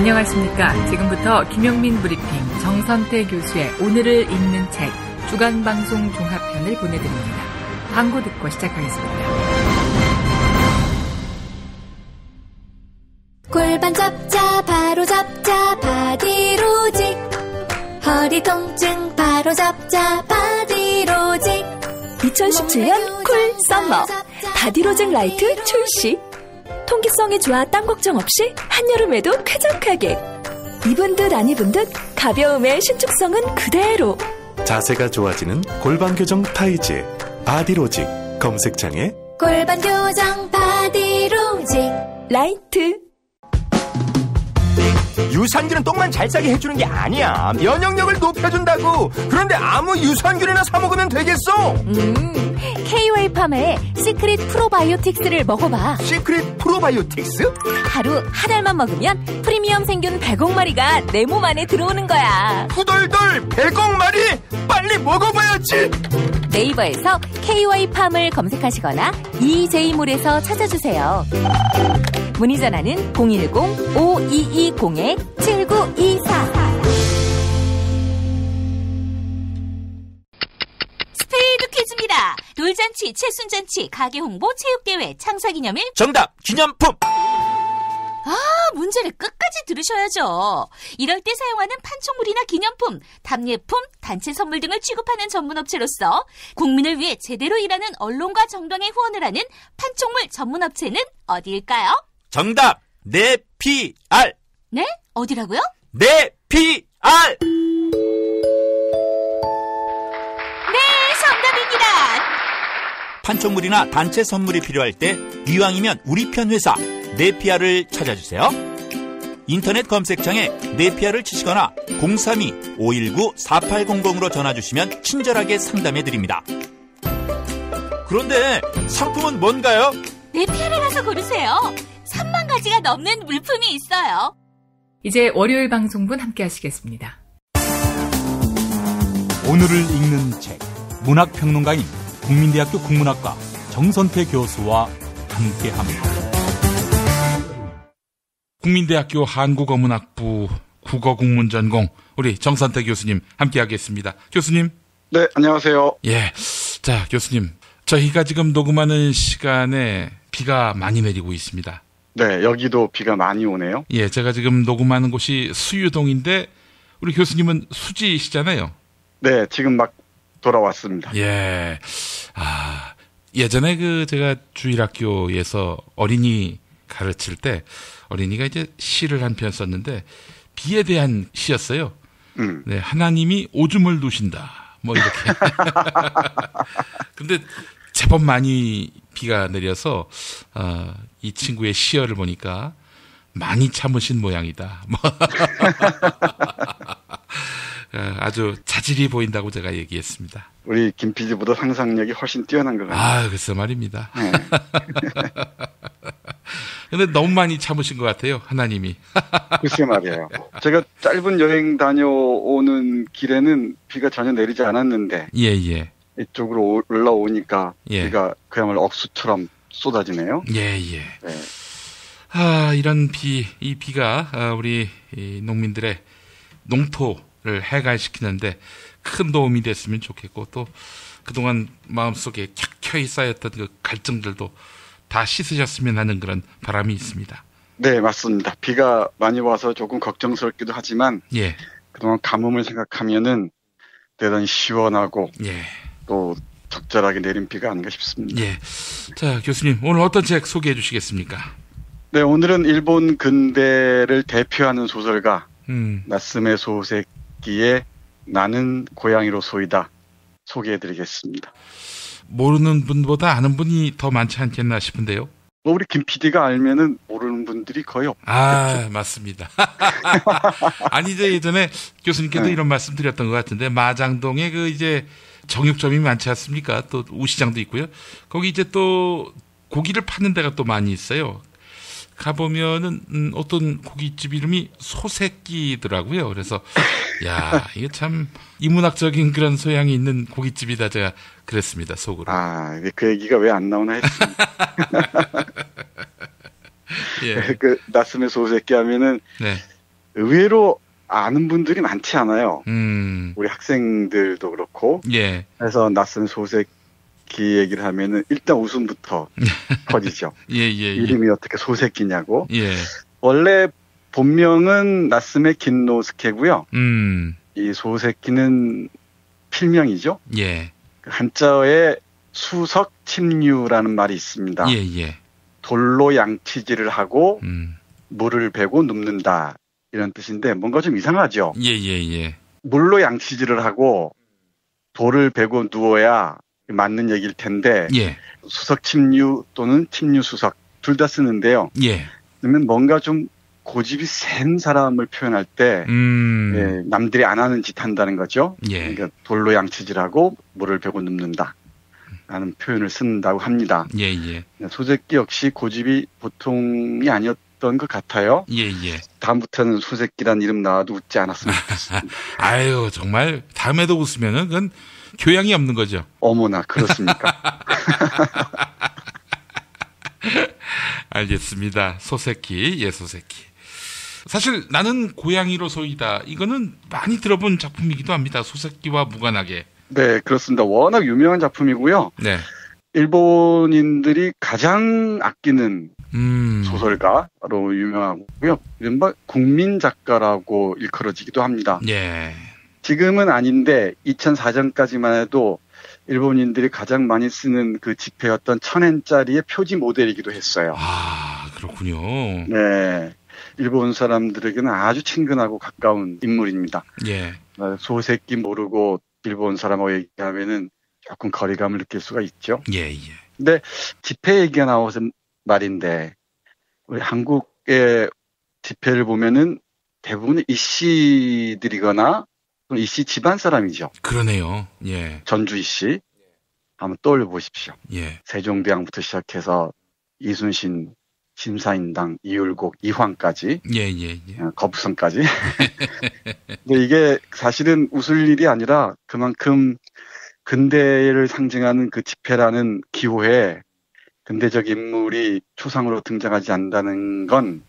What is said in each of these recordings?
안녕하십니까. 지금부터 김영민 브리핑 정선태 교수의 오늘을 읽는 책 주간방송 종합편을 보내드립니다. 광고 듣고 시작하겠습니다. 골반 잡자 바로 잡자 바디로직, 허리 통증 바로 잡자 바디로직. 2017년 쿨 썸머 바디로직 라이트 출시. 통기성이 좋아 땀 걱정 없이 한여름에도 쾌적하게. 입은 듯 안 입은 듯 가벼움의 신축성은 그대로. 자세가 좋아지는 골반 교정 타이즈 바디로직. 검색창에 골반 교정 바디로직 라이트. 유산균은 똥만 잘 싸게 해주는 게 아니야. 면역력을 높여준다고. 그런데 아무 유산균이나 사 먹으면 되겠어? K-웨이팜의 시크릿 프로바이오틱스를 먹어봐. 시크릿 프로바이오틱스? 하루 한 알만 먹으면 프리미엄 생균 100억 마리가 내 몸 안에 들어오는 거야. 후덜덜 100억 마리? 빨리 먹어봐야지. 네이버에서 K-웨이팜을 검색하시거나 EJ몰에서 찾아주세요. 문의 전화는 010-5220-7924. 스페이드 퀴즈입니다. 돌잔치, 칠순잔치, 가게 홍보, 체육대회, 창사기념일. 정답, 기념품. 문제를 끝까지 들으셔야죠. 이럴 때 사용하는 판촉물이나 기념품, 답례품, 단체 선물 등을 취급하는 전문업체로서 국민을 위해 제대로 일하는 언론과 정당에 후원을 하는 판촉물 전문업체는 어디일까요? 정답, 네피알. 네? 어디라고요? 네피알. 네, 정답입니다. 판촉물이나 단체 선물이 필요할 때 이왕이면 우리 편 회사 네피알을 찾아주세요. 인터넷 검색창에 네피알을 치시거나 032-519-4800으로 전화주시면 친절하게 상담해드립니다. 그런데 상품은 뭔가요? 네피알에 가서 고르세요. 3만 가지가 넘는 물품이 있어요. 이제 월요일 방송분 함께 하시겠습니다. 오늘을 읽는 책, 문학평론가인 국민대학교 국문학과 정선태 교수와 함께합니다. 국민대학교 한국어문학부 국어국문전공 우리 정선태 교수님 함께하겠습니다. 교수님. 네, 안녕하세요. 예, 자 교수님, 저희가 지금 녹음하는 시간에 비가 많이 내리고 있습니다. 네, 여기도 비가 많이 오네요. 예, 제가 지금 녹음하는 곳이 수유동인데 우리 교수님은 수지시잖아요. 네, 지금 막 돌아왔습니다. 예, 예전에 제가 주일학교에서 어린이 가르칠 때 어린이가 이제 시를 한 편 썼는데 비에 대한 시였어요. 네, 하나님이 오줌을 누신다. 뭐 이렇게. 근데 제법 많이 비가 내려서 이 친구의 시어를 보니까 많이 참으신 모양이다. 뭐 아주 자질이 보인다고 제가 얘기했습니다. 우리 김 PD보다 상상력이 훨씬 뛰어난 것 같아요. 글쎄 말입니다. 네. 근데 너무 많이 참으신 것 같아요, 하나님이. 글쎄 말이에요. 제가 짧은 여행 다녀오는 길에는 비가 전혀 내리지 않았는데. 예. 이쪽으로 올라오니까 예. 비가 그야말로 억수처럼 쏟아지네요. 예. 네. 이런 이 비가 우리 농민들의 농토를 해갈시키는데 큰 도움이 됐으면 좋겠고, 또 그동안 마음속에 켜켜이 쌓였던 그 갈증들도 다 씻으셨으면 하는 그런 바람이 있습니다. 네, 맞습니다. 비가 많이 와서 조금 걱정스럽기도 하지만 예. 그동안 가뭄을 생각하면은 대단히 시원하고 예. 또 적절하게 내린 비가 아닌가 싶습니다. 예. 자, 교수님, 오늘 어떤 책 소개해 주시겠습니까? 네, 오늘은 일본 근대를 대표하는 소설가 나스메 소세키의 나는 고양이로소이다 소개해 드리겠습니다. 모르는 분보다 아는 분이 더 많지 않겠나 싶은데요. 우리 김 PD가 알면은 모르는 분들이 거의 없겠죠. 맞습니다. 아니, 이제 예전에 교수님께도 네. 이런 말씀 드렸던 것 같은데, 마장동에 이제 정육점이 많지 않습니까? 또 우시장도 있고요. 거기 이제 또 고기를 파는 데가 또 많이 있어요. 가보면은 어떤 고깃집 이름이 소새끼더라고요. 그래서 야, 이게 참 이문학적인 그런 소양이 있는 고깃집이다, 제가 그랬습니다, 속으로. 그 얘기가 왜 안 나오나 했습니다. 예. 그 나스메 소새끼 하면은 네. 의외로 아는 분들이 많지 않아요. 음. 우리 학생들도 그렇고. 예. 그래서 낯선 소새끼 얘기를 하면은 일단 웃음부터 터지죠. 예, 예, 예. 이름이 어떻게 소새끼냐고. 예. 원래 본명은 나스메 긴노스케고요. 이 소새끼는 필명이죠. 예. 한자어에 수석침류라는 말이 있습니다. 예, 예. 돌로 양치질을 하고 물을 베고 눕는다. 이런 뜻인데 뭔가 좀 이상하죠. 예, 예, 예. 물로 양치질을 하고 돌을 베고 누워야 맞는 얘기일 텐데 예. 수석침류 또는 침류수석 둘 다 쓰는데요. 예. 그러면 뭔가 좀 고집이 센 사람을 표현할 때 예, 남들이 안 하는 짓 한다는 거죠. 예. 그러니까 돌로 양치질하고 물을 베고 눕는다 라는 표현을 쓴다고 합니다. 예, 예. 소새끼 역시 고집이 보통이 아니었던 것 같아요. 예, 예. 다음부터는 소새끼란 이름 나와도 웃지 않았으면 좋겠습니다. 아유, 정말 다음에도 웃으면은 그건 교양이 없는 거죠. 어머나, 그렇습니까? 알겠습니다. 소새끼, 예, 소새끼. 사실 나는 고양이로 소이다. 이거는 많이 들어본 작품이기도 합니다. 소새끼와 무관하게. 네, 그렇습니다. 워낙 유명한 작품이고요. 네. 일본인들이 가장 아끼는 소설가로 유명하고요. 이른바 국민 작가라고 일컬어지기도 합니다. 예. 지금은 아닌데 2004년까지만 해도 일본인들이 가장 많이 쓰는 그 지폐였던 1000엔짜리의 표지 모델이기도 했어요. 아, 그렇군요. 네. 일본 사람들에게는 아주 친근하고 가까운 인물입니다. 예. 소새끼 모르고 일본 사람하고 얘기하면은 조금 거리감을 느낄 수가 있죠. 예, 예. 근데 지폐 얘기가 나와서 말인데, 우리 한국의 지폐를 보면은 대부분 이씨들이거나 이씨 집안 사람이죠. 그러네요. 예. 전주 이씨. 한번 떠올려 보십시오. 예. 세종대왕부터 시작해서 이순신, 심사인당, 이율곡, 이황까지. 예, 예, 예. 거부선까지. 근데 이게 사실은 웃을 일이 아니라 그만큼 근대를 상징하는 그 지폐라는 기호에 근대적 인물이 초상으로 등장하지 않는다는 건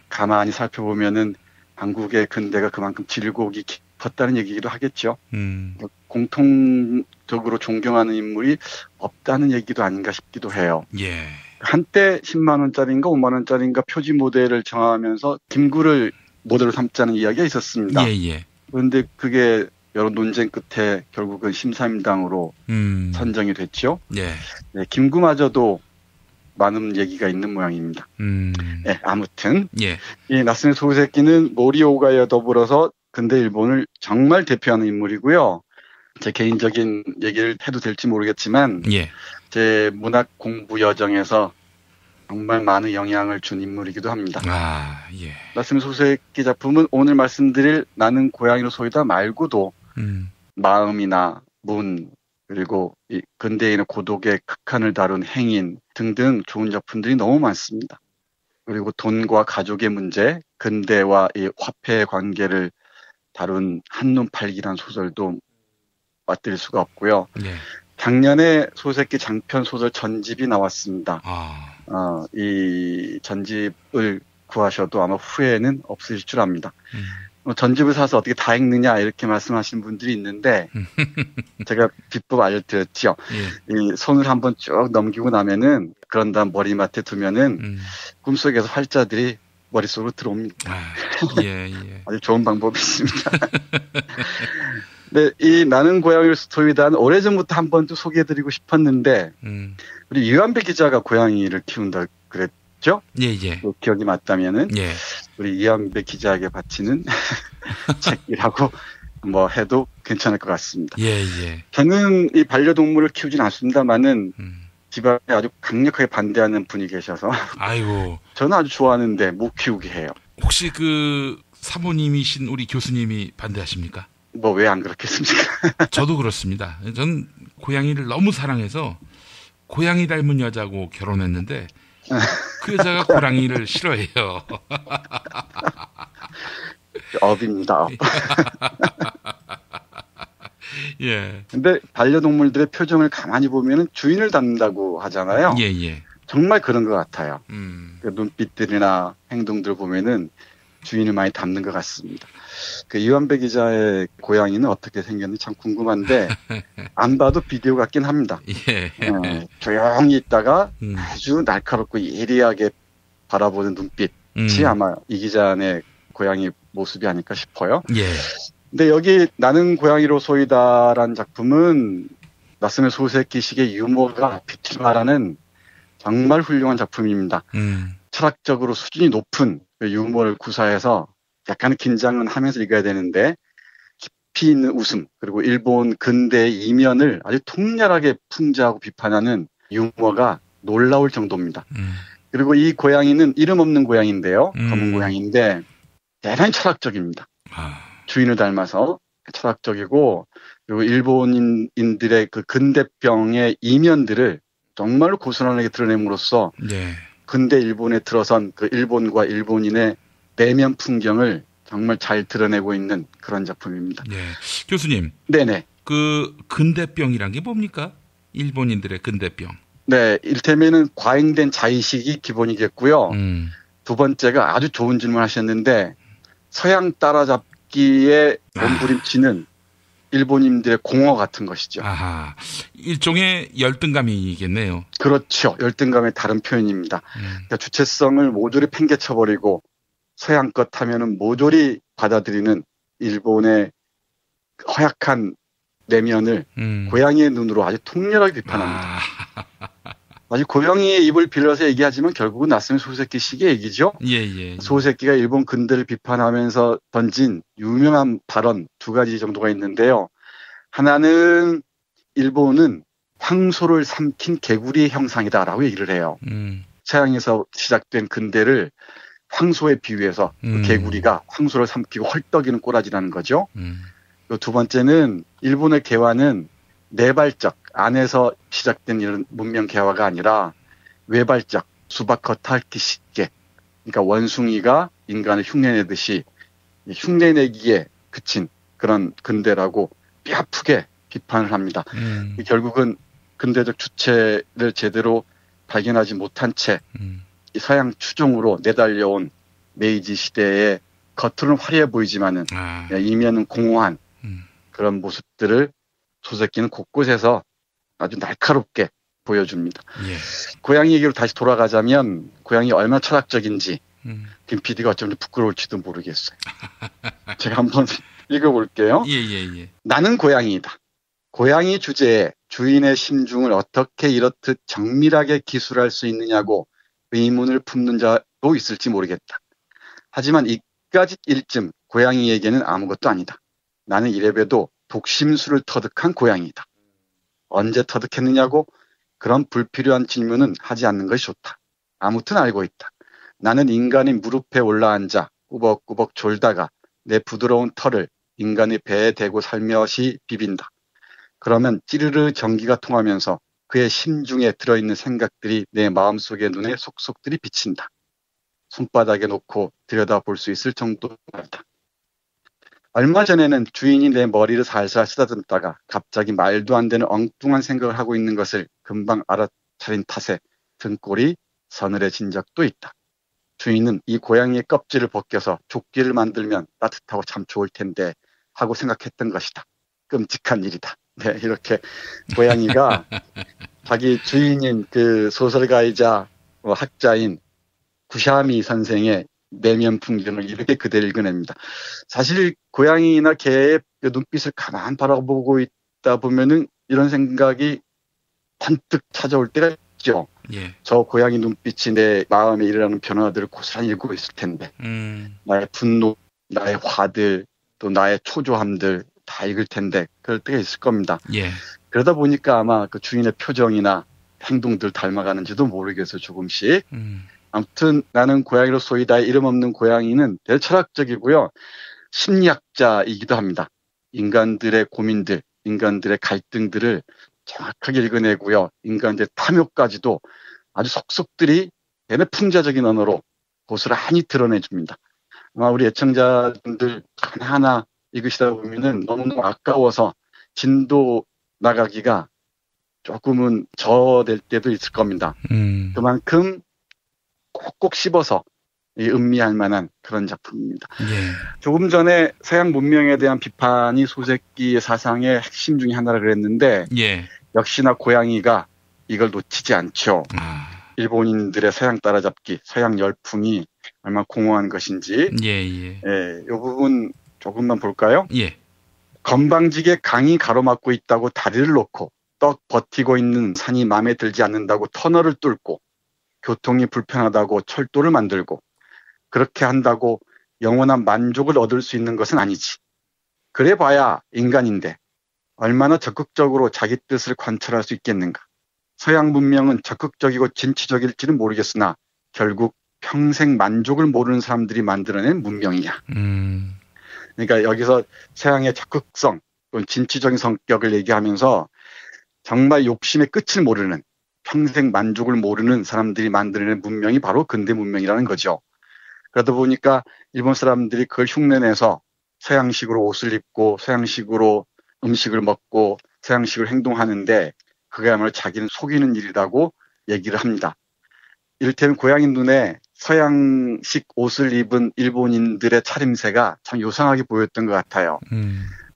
가만히 살펴보면은 한국의 근대가 그만큼 질곡이 깊었다는 얘기기도 하겠죠. 공통적으로 존경하는 인물이 없다는 얘기도 아닌가 싶기도 해요. 예. 한때 10만 원짜리인가 5만 원짜리인가 표지 모델을 정하면서 김구를 모델로 삼자는 이야기가 있었습니다. 예, 예. 그런데 그게 여러 논쟁 끝에 결국은 심사임당으로 선정이 됐죠. 예. 네, 김구마저도 많은 얘기가 있는 모양입니다. 네, 아무튼 예. 이 나스메 소새끼는 모리오가와 더불어서 근대 일본을 정말 대표하는 인물이고요. 제 개인적인 얘기를 해도 될지 모르겠지만 예. 제 문학 공부 여정에서 정말 많은 영향을 준 인물이기도 합니다. 아, 예. 나스메 소새끼 작품은 오늘 말씀드릴 나는 고양이로 소이다 말고도 마음이나 문, 그리고 이 근대인의 고독의 극한을 다룬 행인 등등 좋은 작품들이 너무 많습니다. 그리고 돈과 가족의 문제, 근대와 이 화폐의 관계를 다룬 한눈 팔기란 소설도 맞들일 수가 없고요. 예. 작년에 소새끼 장편 소설 전집이 나왔습니다. 아. 이 전집을 구하셔도 아마 후회는 없으실 줄 압니다. 전집을 사서 어떻게 다 읽느냐 이렇게 말씀하시는 분들이 있는데 제가 비법 알려드렸죠. 예. 이 손을 한번 쭉 넘기고 나면은 그런 다음 머리맡에 두면은 꿈속에서 활자들이 머릿속으로 들어옵니다. 아, 예, 예. 아주 좋은 방법이 있습니다. 네, 이 나는 고양이를 소이다는 오래전부터 한 번도 소개해드리고 싶었는데 우리 유한배 기자가 고양이를 키운다 그랬죠? 예, 예. 기억이 맞다면은 예. 우리 유한배 기자에게 바치는 책이라고 뭐 해도 괜찮을 것 같습니다. 예, 예. 저는 이 반려동물을 키우진 않습니다만은 집안에 아주 강력하게 반대하는 분이 계셔서 아이고. 저는 아주 좋아하는데 못 키우게 해요. 혹시 그 사모님이신 우리 교수님이 반대하십니까? 뭐 왜 안 그렇겠습니까? 저도 그렇습니다. 전 고양이를 너무 사랑해서 고양이 닮은 여자고 결혼했는데 그 여자가 고양이를 싫어해요. 업입니다. 예. 근데 반려동물들의 표정을 가만히 보면은 주인을 닮는다고 하잖아요. 예, 예. 정말 그런 것 같아요. 그 눈빛들이나 행동들 보면은 주인을 많이 닮는 것 같습니다. 그 이완배 기자의 고양이는 어떻게 생겼는지 참 궁금한데 안 봐도 비디오 같긴 합니다. 예. 조용히 있다가 아주 날카롭고 예리하게 바라보는 눈빛이 아마 이 기자의 고양이 모습이 아닐까 싶어요. 예. 근데 여기 나는 고양이로 소이다라는 작품은 나스메 소세키식의 유머가 빛을 발하는 정말 훌륭한 작품입니다. 철학적으로 수준이 높은 유머를 구사해서 약간의 긴장은 하면서 읽어야 되는데 깊이 있는 웃음 그리고 일본 근대의 이면을 아주 통렬하게 풍자하고 비판하는 유머가 놀라울 정도입니다. 그리고 이 고양이는 이름 없는 고양이인데요. 검은 고양이인데 대단히 철학적입니다. 주인을 닮아서 철학적이고 그리고 일본인들의 그 근대병의 이면들을 정말로 고스란하게 드러냄으로써 네. 근대 일본에 들어선 그 일본과 일본인의 내면 풍경을 정말 잘 드러내고 있는 그런 작품입니다. 네. 교수님. 네네. 그 근대병이란 게 뭡니까? 일본인들의 근대병. 네. 이를테면은 과잉된 자의식이 기본이겠고요. 두 번째가 아주 좋은 질문 하셨는데 서양 따라잡기에 몸부림치는 일본인들의 공허 같은 것이죠. 아하. 일종의 열등감이겠네요. 그렇죠. 열등감의 다른 표현입니다. 그러니까 주체성을 모조리 팽개쳐버리고 서양 것 하면은 모조리 받아들이는 일본의 허약한 내면을 고양이의 눈으로 아주 통렬하게 비판합니다. 아주 고양이의 입을 빌려서 얘기하지만 결국은 나스메 소세키식의 얘기죠. 예. 소세키가 일본 근대를 비판하면서 던진 유명한 발언 두 가지 정도가 있는데요. 하나는 일본은 황소를 삼킨 개구리의 형상이다라고 얘기를 해요. 서양에서 시작된 근대를 황소에 비유해서 그 개구리가 황소를 삼키고 헐떡이는 꼬라지라는 거죠. 두 번째는 일본의 개화는 내발적 안에서 시작된 이런 문명 개화가 아니라 외발적 수박커탈키식계 그러니까 원숭이가 인간을 흉내내듯이 흉내내기에 그친 그런 근대라고 뼈아프게 비판을 합니다. 결국은 근대적 주체를 제대로 발견하지 못한 채 서양 추종으로 내달려온 메이지 시대의 겉으로는 화려해 보이지만은 이면은 공허한 그런 모습들을 소세키는 곳곳에서 아주 날카롭게 보여줍니다. 예. 고양이 얘기로 다시 돌아가자면 고양이 얼마나 철학적인지 김 PD가 어쩌면 부끄러울지도 모르겠어요. 제가 한번 읽어볼게요. 예. 나는 고양이이다. 고양이 주제에 주인의 심중을 어떻게 이렇듯 정밀하게 기술할 수 있느냐고 의문을 품는 자도 있을지 모르겠다. 하지만 이까짓 일쯤 고양이에게는 아무것도 아니다. 나는 이래봬도 독심술을 터득한 고양이다. 언제 터득했느냐고 그런 불필요한 질문은 하지 않는 것이 좋다. 아무튼 알고 있다. 나는 인간의 무릎에 올라앉아 꾸벅꾸벅 졸다가 내 부드러운 털을 인간의 배에 대고 살며시 비빈다. 그러면 찌르르 전기가 통하면서 그의 심중에 들어있는 생각들이 내 마음속의 눈에 속속들이 비친다. 손바닥에 놓고 들여다볼 수 있을 정도다. 얼마 전에는 주인이 내 머리를 살살 쓰다듬다가 갑자기 말도 안 되는 엉뚱한 생각을 하고 있는 것을 금방 알아차린 탓에 등골이 서늘해진 적도 있다. 주인은 이 고양이의 껍질을 벗겨서 조끼를 만들면 따뜻하고 참 좋을 텐데 하고 생각했던 것이다. 끔찍한 일이다. 네, 이렇게 고양이가 자기 주인인 그 소설가이자 학자인 구샤미 선생의 내면 풍경을 이렇게 그대로 읽어냅니다. 사실 고양이나 개의 눈빛을 가만 바라보고 있다 보면은 이런 생각이 번뜩 찾아올 때가 있죠. 예. 저 고양이 눈빛이 내 마음에 일어나는 변화들을 고스란히 읽고 있을 텐데 나의 분노, 나의 화들, 또 나의 초조함들 다 읽을 텐데 그럴 때가 있을 겁니다. 예. 그러다 보니까 아마 그 주인의 표정이나 행동들 닮아가는지도 모르겠어요. 조금씩. 아무튼 나는 고양이로 소이다의 이름 없는 고양이는 대단히 철학적이고요. 심리학자이기도 합니다. 인간들의 고민들, 인간들의 갈등들을 정확하게 읽어내고요. 인간들의 탐욕까지도 아주 속속들이 대단히 풍자적인 언어로 고스란히 드러내줍니다. 아마 우리 애청자분들 하나하나 읽으시다 보면은 너무너무 아까워서 진도 나가기가 조금은 저될 때도 있을 겁니다. 그만큼 꼭꼭 씹어서 음미할 만한 그런 작품입니다. 예. 조금 전에 서양 문명에 대한 비판이 소세키의 사상의 핵심 중에 하나라 그랬는데 예. 역시나 고양이가 이걸 놓치지 않죠. 일본인들의 서양 따라잡기, 서양 열풍이 얼마나 공허한 것인지. 이 부분 조금만 볼까요? 예. 건방지게 강이 가로막고 있다고 다리를 놓고 떡 버티고 있는 산이 마음에 들지 않는다고 터널을 뚫고 교통이 불편하다고 철도를 만들고 그렇게 한다고 영원한 만족을 얻을 수 있는 것은 아니지. 그래 봐야 인간인데 얼마나 적극적으로 자기 뜻을 관철할 수 있겠는가. 서양 문명은 적극적이고 진취적일지는 모르겠으나 결국 평생 만족을 모르는 사람들이 만들어낸 문명이야. 그러니까 여기서 서양의 적극성 또는 진취적인 성격을 얘기하면서 정말 욕심의 끝을 모르는 평생 만족을 모르는 사람들이 만들어낸 문명이 바로 근대 문명이라는 거죠. 그러다 보니까 일본 사람들이 그걸 흉내내서 서양식으로 옷을 입고 서양식으로 음식을 먹고 서양식으로 행동하는데 그거야말로 자기는 속이는 일이라고 얘기를 합니다. 이를테면 고양이 눈에 서양식 옷을 입은 일본인들의 차림새가 참 요상하게 보였던 것 같아요.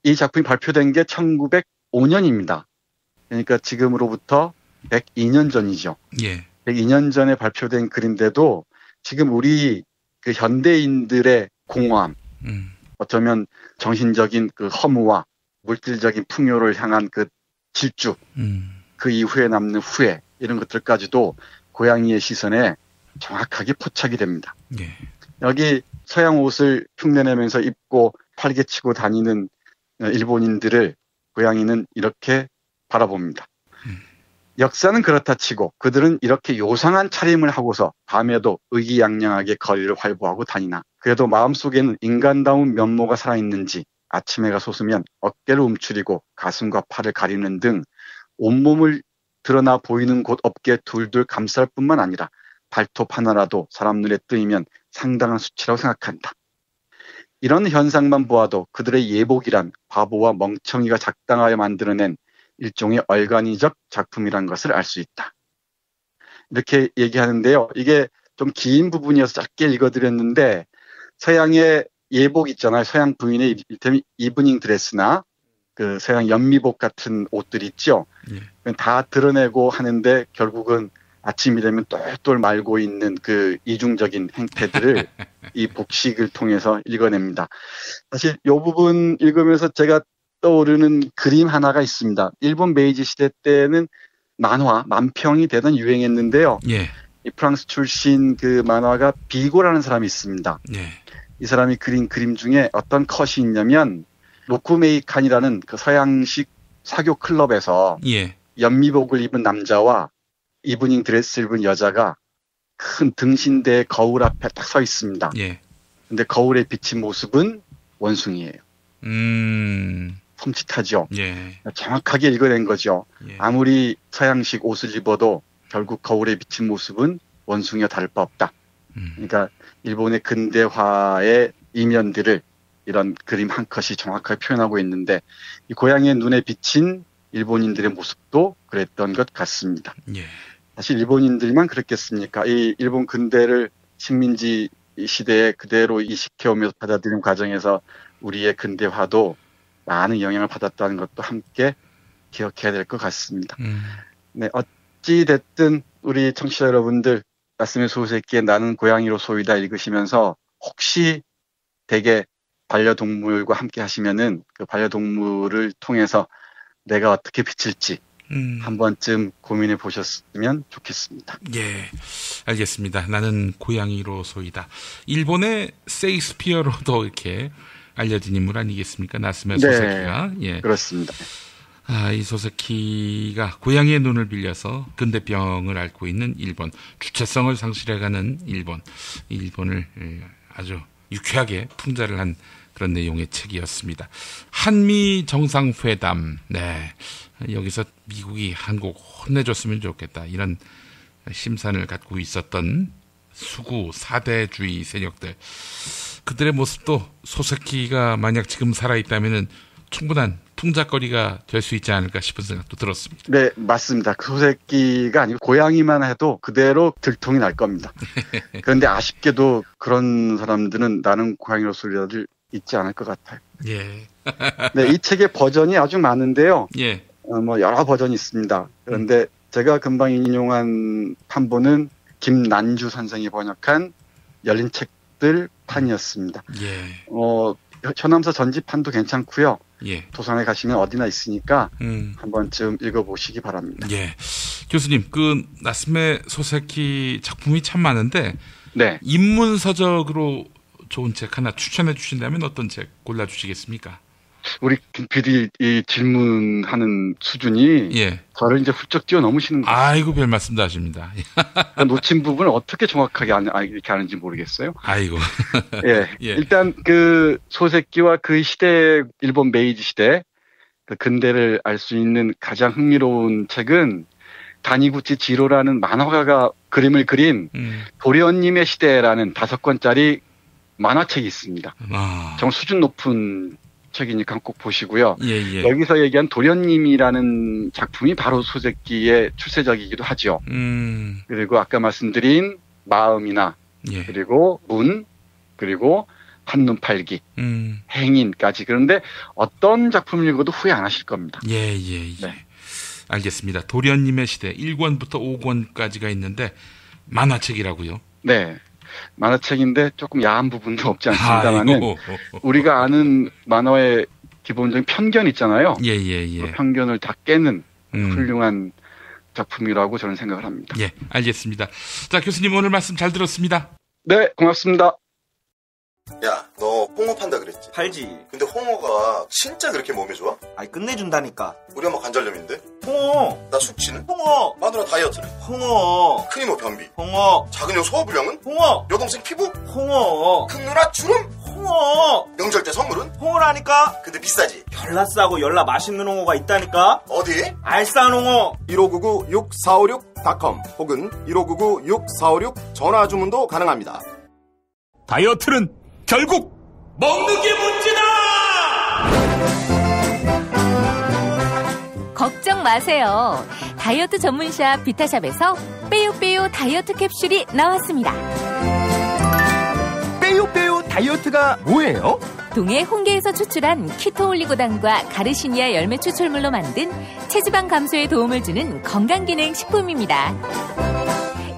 이 작품이 발표된 게 1905년입니다. 그러니까 지금으로부터 102년 전이죠. 예. 102년 전에 발표된 글인데도 지금 우리 그 현대인들의 공허함, 어쩌면 정신적인 그 허무와 물질적인 풍요를 향한 그 질주, 그 이후에 남는 후회, 이런 것들까지도 고양이의 시선에 정확하게 포착이 됩니다. 예. 여기 서양 옷을 흉내내면서 입고 팔개치고 다니는 일본인들을 고양이는 이렇게 바라봅니다. 역사는 그렇다 치고 그들은 이렇게 요상한 차림을 하고서 밤에도 의기양양하게 거리를 활보하고 다니나 그래도 마음속에는 인간다운 면모가 살아있는지 아침 해가 솟으면 어깨를 움츠리고 가슴과 팔을 가리는 등 온몸을 드러나 보이는 곳 없게 둘둘 감쌀 뿐만 아니라 발톱 하나라도 사람 눈에 뜨이면 상당한 수치라고 생각한다. 이런 현상만 보아도 그들의 예복이란 바보와 멍청이가 작당하여 만들어낸 일종의 얼간이적 작품이란 것을 알 수 있다. 이렇게 얘기하는데요. 이게 좀 긴 부분이어서 짧게 읽어드렸는데 서양의 예복 있잖아요. 서양 부인의 이를테면 이브닝 드레스나 그 서양 연미복 같은 옷들 있죠. 다 드러내고 하는데 결국은 아침이 되면 똘똘 말고 있는 그 이중적인 행태들을 이 복식을 통해서 읽어냅니다. 사실 이 부분 읽으면서 제가 떠오르는 그림 하나가 있습니다. 일본 메이지 시대 때는 만화, 만평이 대단히 유행했는데요. 예. 이 프랑스 출신 그 만화가 비고라는 사람이 있습니다. 예. 이 사람이 그린 그림 중에 어떤 컷이 있냐면 로쿠메이칸이라는 그 서양식 사교 클럽에서 예. 연미복을 입은 남자와 이브닝 드레스를 입은 여자가 큰 등신대의 거울 앞에 딱 서 있습니다. 예. 근데 거울에 비친 모습은 원숭이에요. 섬찟하죠. 예. 정확하게 읽어낸 거죠. 예. 아무리 서양식 옷을 입어도 결국 거울에 비친 모습은 원숭이와 다를 바 없다. 그러니까 일본의 근대화의 이면들을 이런 그림 한 컷이 정확하게 표현하고 있는데 이 고양이의 눈에 비친 일본인들의 모습도 그랬던 것 같습니다. 예. 사실 일본인들만 그랬겠습니까? 이 일본 근대를 식민지 시대에 그대로 이식해오면서 받아들인 과정에서 우리의 근대화도 많은 영향을 받았다는 것도 함께 기억해야 될 것 같습니다. 네, 어찌 됐든 우리 청취자 여러분들 나스미 소세키의 나는 고양이로 소이다 읽으시면서 혹시 댁에 반려동물과 함께 하시면은 그 반려동물을 통해서 내가 어떻게 비칠지 한 번쯤 고민해 보셨으면 좋겠습니다. 예, 알겠습니다. 나는 고양이로 소이다. 일본의 세익스피어로도 이렇게 알려진 인물 아니겠습니까? 나스미 소세키가. 예, 그렇습니다. 이 소세키가 고양이의 눈을 빌려서 근대병을 앓고 있는 일본, 주체성을 상실해가는 일본을 아주 유쾌하게 풍자를 한 그런 내용의 책이었습니다. 한미 정상회담. 네. 여기서 미국이 한국 혼내줬으면 좋겠다. 이런 심산을 갖고 있었던 수구 사대주의 세력들. 그들의 모습도 소세키가 만약 지금 살아있다면은 충분한 풍자거리가 될 수 있지 않을까 싶은 생각도 들었습니다. 네, 맞습니다. 그 소새끼가 아니고 고양이만 해도 그대로 들통이 날 겁니다. 그런데 아쉽게도 그런 사람들은 나는 고양이로 소리를 잊지 않을 것 같아요. 예. 네, 이 책의 버전이 아주 많은데요. 예. 뭐 여러 버전이 있습니다. 그런데 제가 금방 인용한 판본은 김난주 선생이 번역한 열린 책들 판이었습니다. 예. 현암서 전집판도 괜찮고요. 예. 도서관에 가시면 어디나 있으니까 한 번쯤 읽어보시기 바랍니다. 예. 교수님, 그 나스메 소새끼 작품이 참 많은데 네. 입문서적으로 좋은 책 하나 추천해 주신다면 어떤 책 골라주시겠습니까? 우리 김 PD 이 질문하는 수준이 예. 저를 이제 훌쩍 뛰어넘으시는 거예요. 아이고, 별 말씀도 하십니다. 그러니까 놓친 부분을 어떻게 정확하게 이렇게 하는지 모르겠어요. 아이고. 예. 예. 일단 그 소새끼와 그 시대, 일본 메이지 시대 그 근대를 알 수 있는 가장 흥미로운 책은 다니구치 지로라는 만화가가 그림을 그린 도련님의 시대라는 5권짜리 만화책이 있습니다. 정말 수준 높은 책이니까 꼭 보시고요. 예, 예. 여기서 얘기한 도련님이라는 작품이 바로 소새끼의 출세작이기도 하죠. 그리고 아까 말씀드린 마음이나 예. 그리고 문 그리고 한눈 팔기 행인까지. 그런데 어떤 작품을 읽어도 후회 안 하실 겁니다. 예, 예, 예. 네. 알겠습니다. 도련님의 시대 1권부터 5권까지가 있는데 만화책이라고요? 네. 만화책인데 조금 야한 부분도 없지 않습니다만은 우리가 아는 만화의 기본적인 편견 있잖아요. 예, 예, 예. 그 편견을 다 깨는 훌륭한 작품이라고 저는 생각을 합니다. 예, 알겠습니다. 자, 교수님 오늘 말씀 잘 들었습니다. 네, 고맙습니다. 야, 너 홍어 판다 그랬지? 팔지. 근데 홍어가 진짜 그렇게 몸에 좋아? 아니, 끝내준다니까. 우리 엄마 관절염인데? 홍어. 나 숙취는? 홍어. 마누라 다이어트는? 홍어. 큰이모 뭐 변비? 홍어. 작은 형 소화불량은? 홍어. 여동생 피부? 홍어. 큰 누나 주름? 홍어. 명절 때 선물은? 홍어라니까. 근데 비싸지? 별나 싸고 열나 맛있는 홍어가 있다니까. 어디? 알싸한 홍어. 1599-6456.com 혹은 1599-6456 전화 주문도 가능합니다. 다이어트는 결국 먹는 게 문제다! 걱정 마세요. 다이어트 전문샵 비타샵에서 빼요빼요 다이어트 캡슐이 나왔습니다. 빼요빼요 다이어트가 뭐예요? 동해 홍게에서 추출한 키토올리고당과 가르시니아 열매 추출물로 만든 체지방 감소에 도움을 주는 건강기능 식품입니다.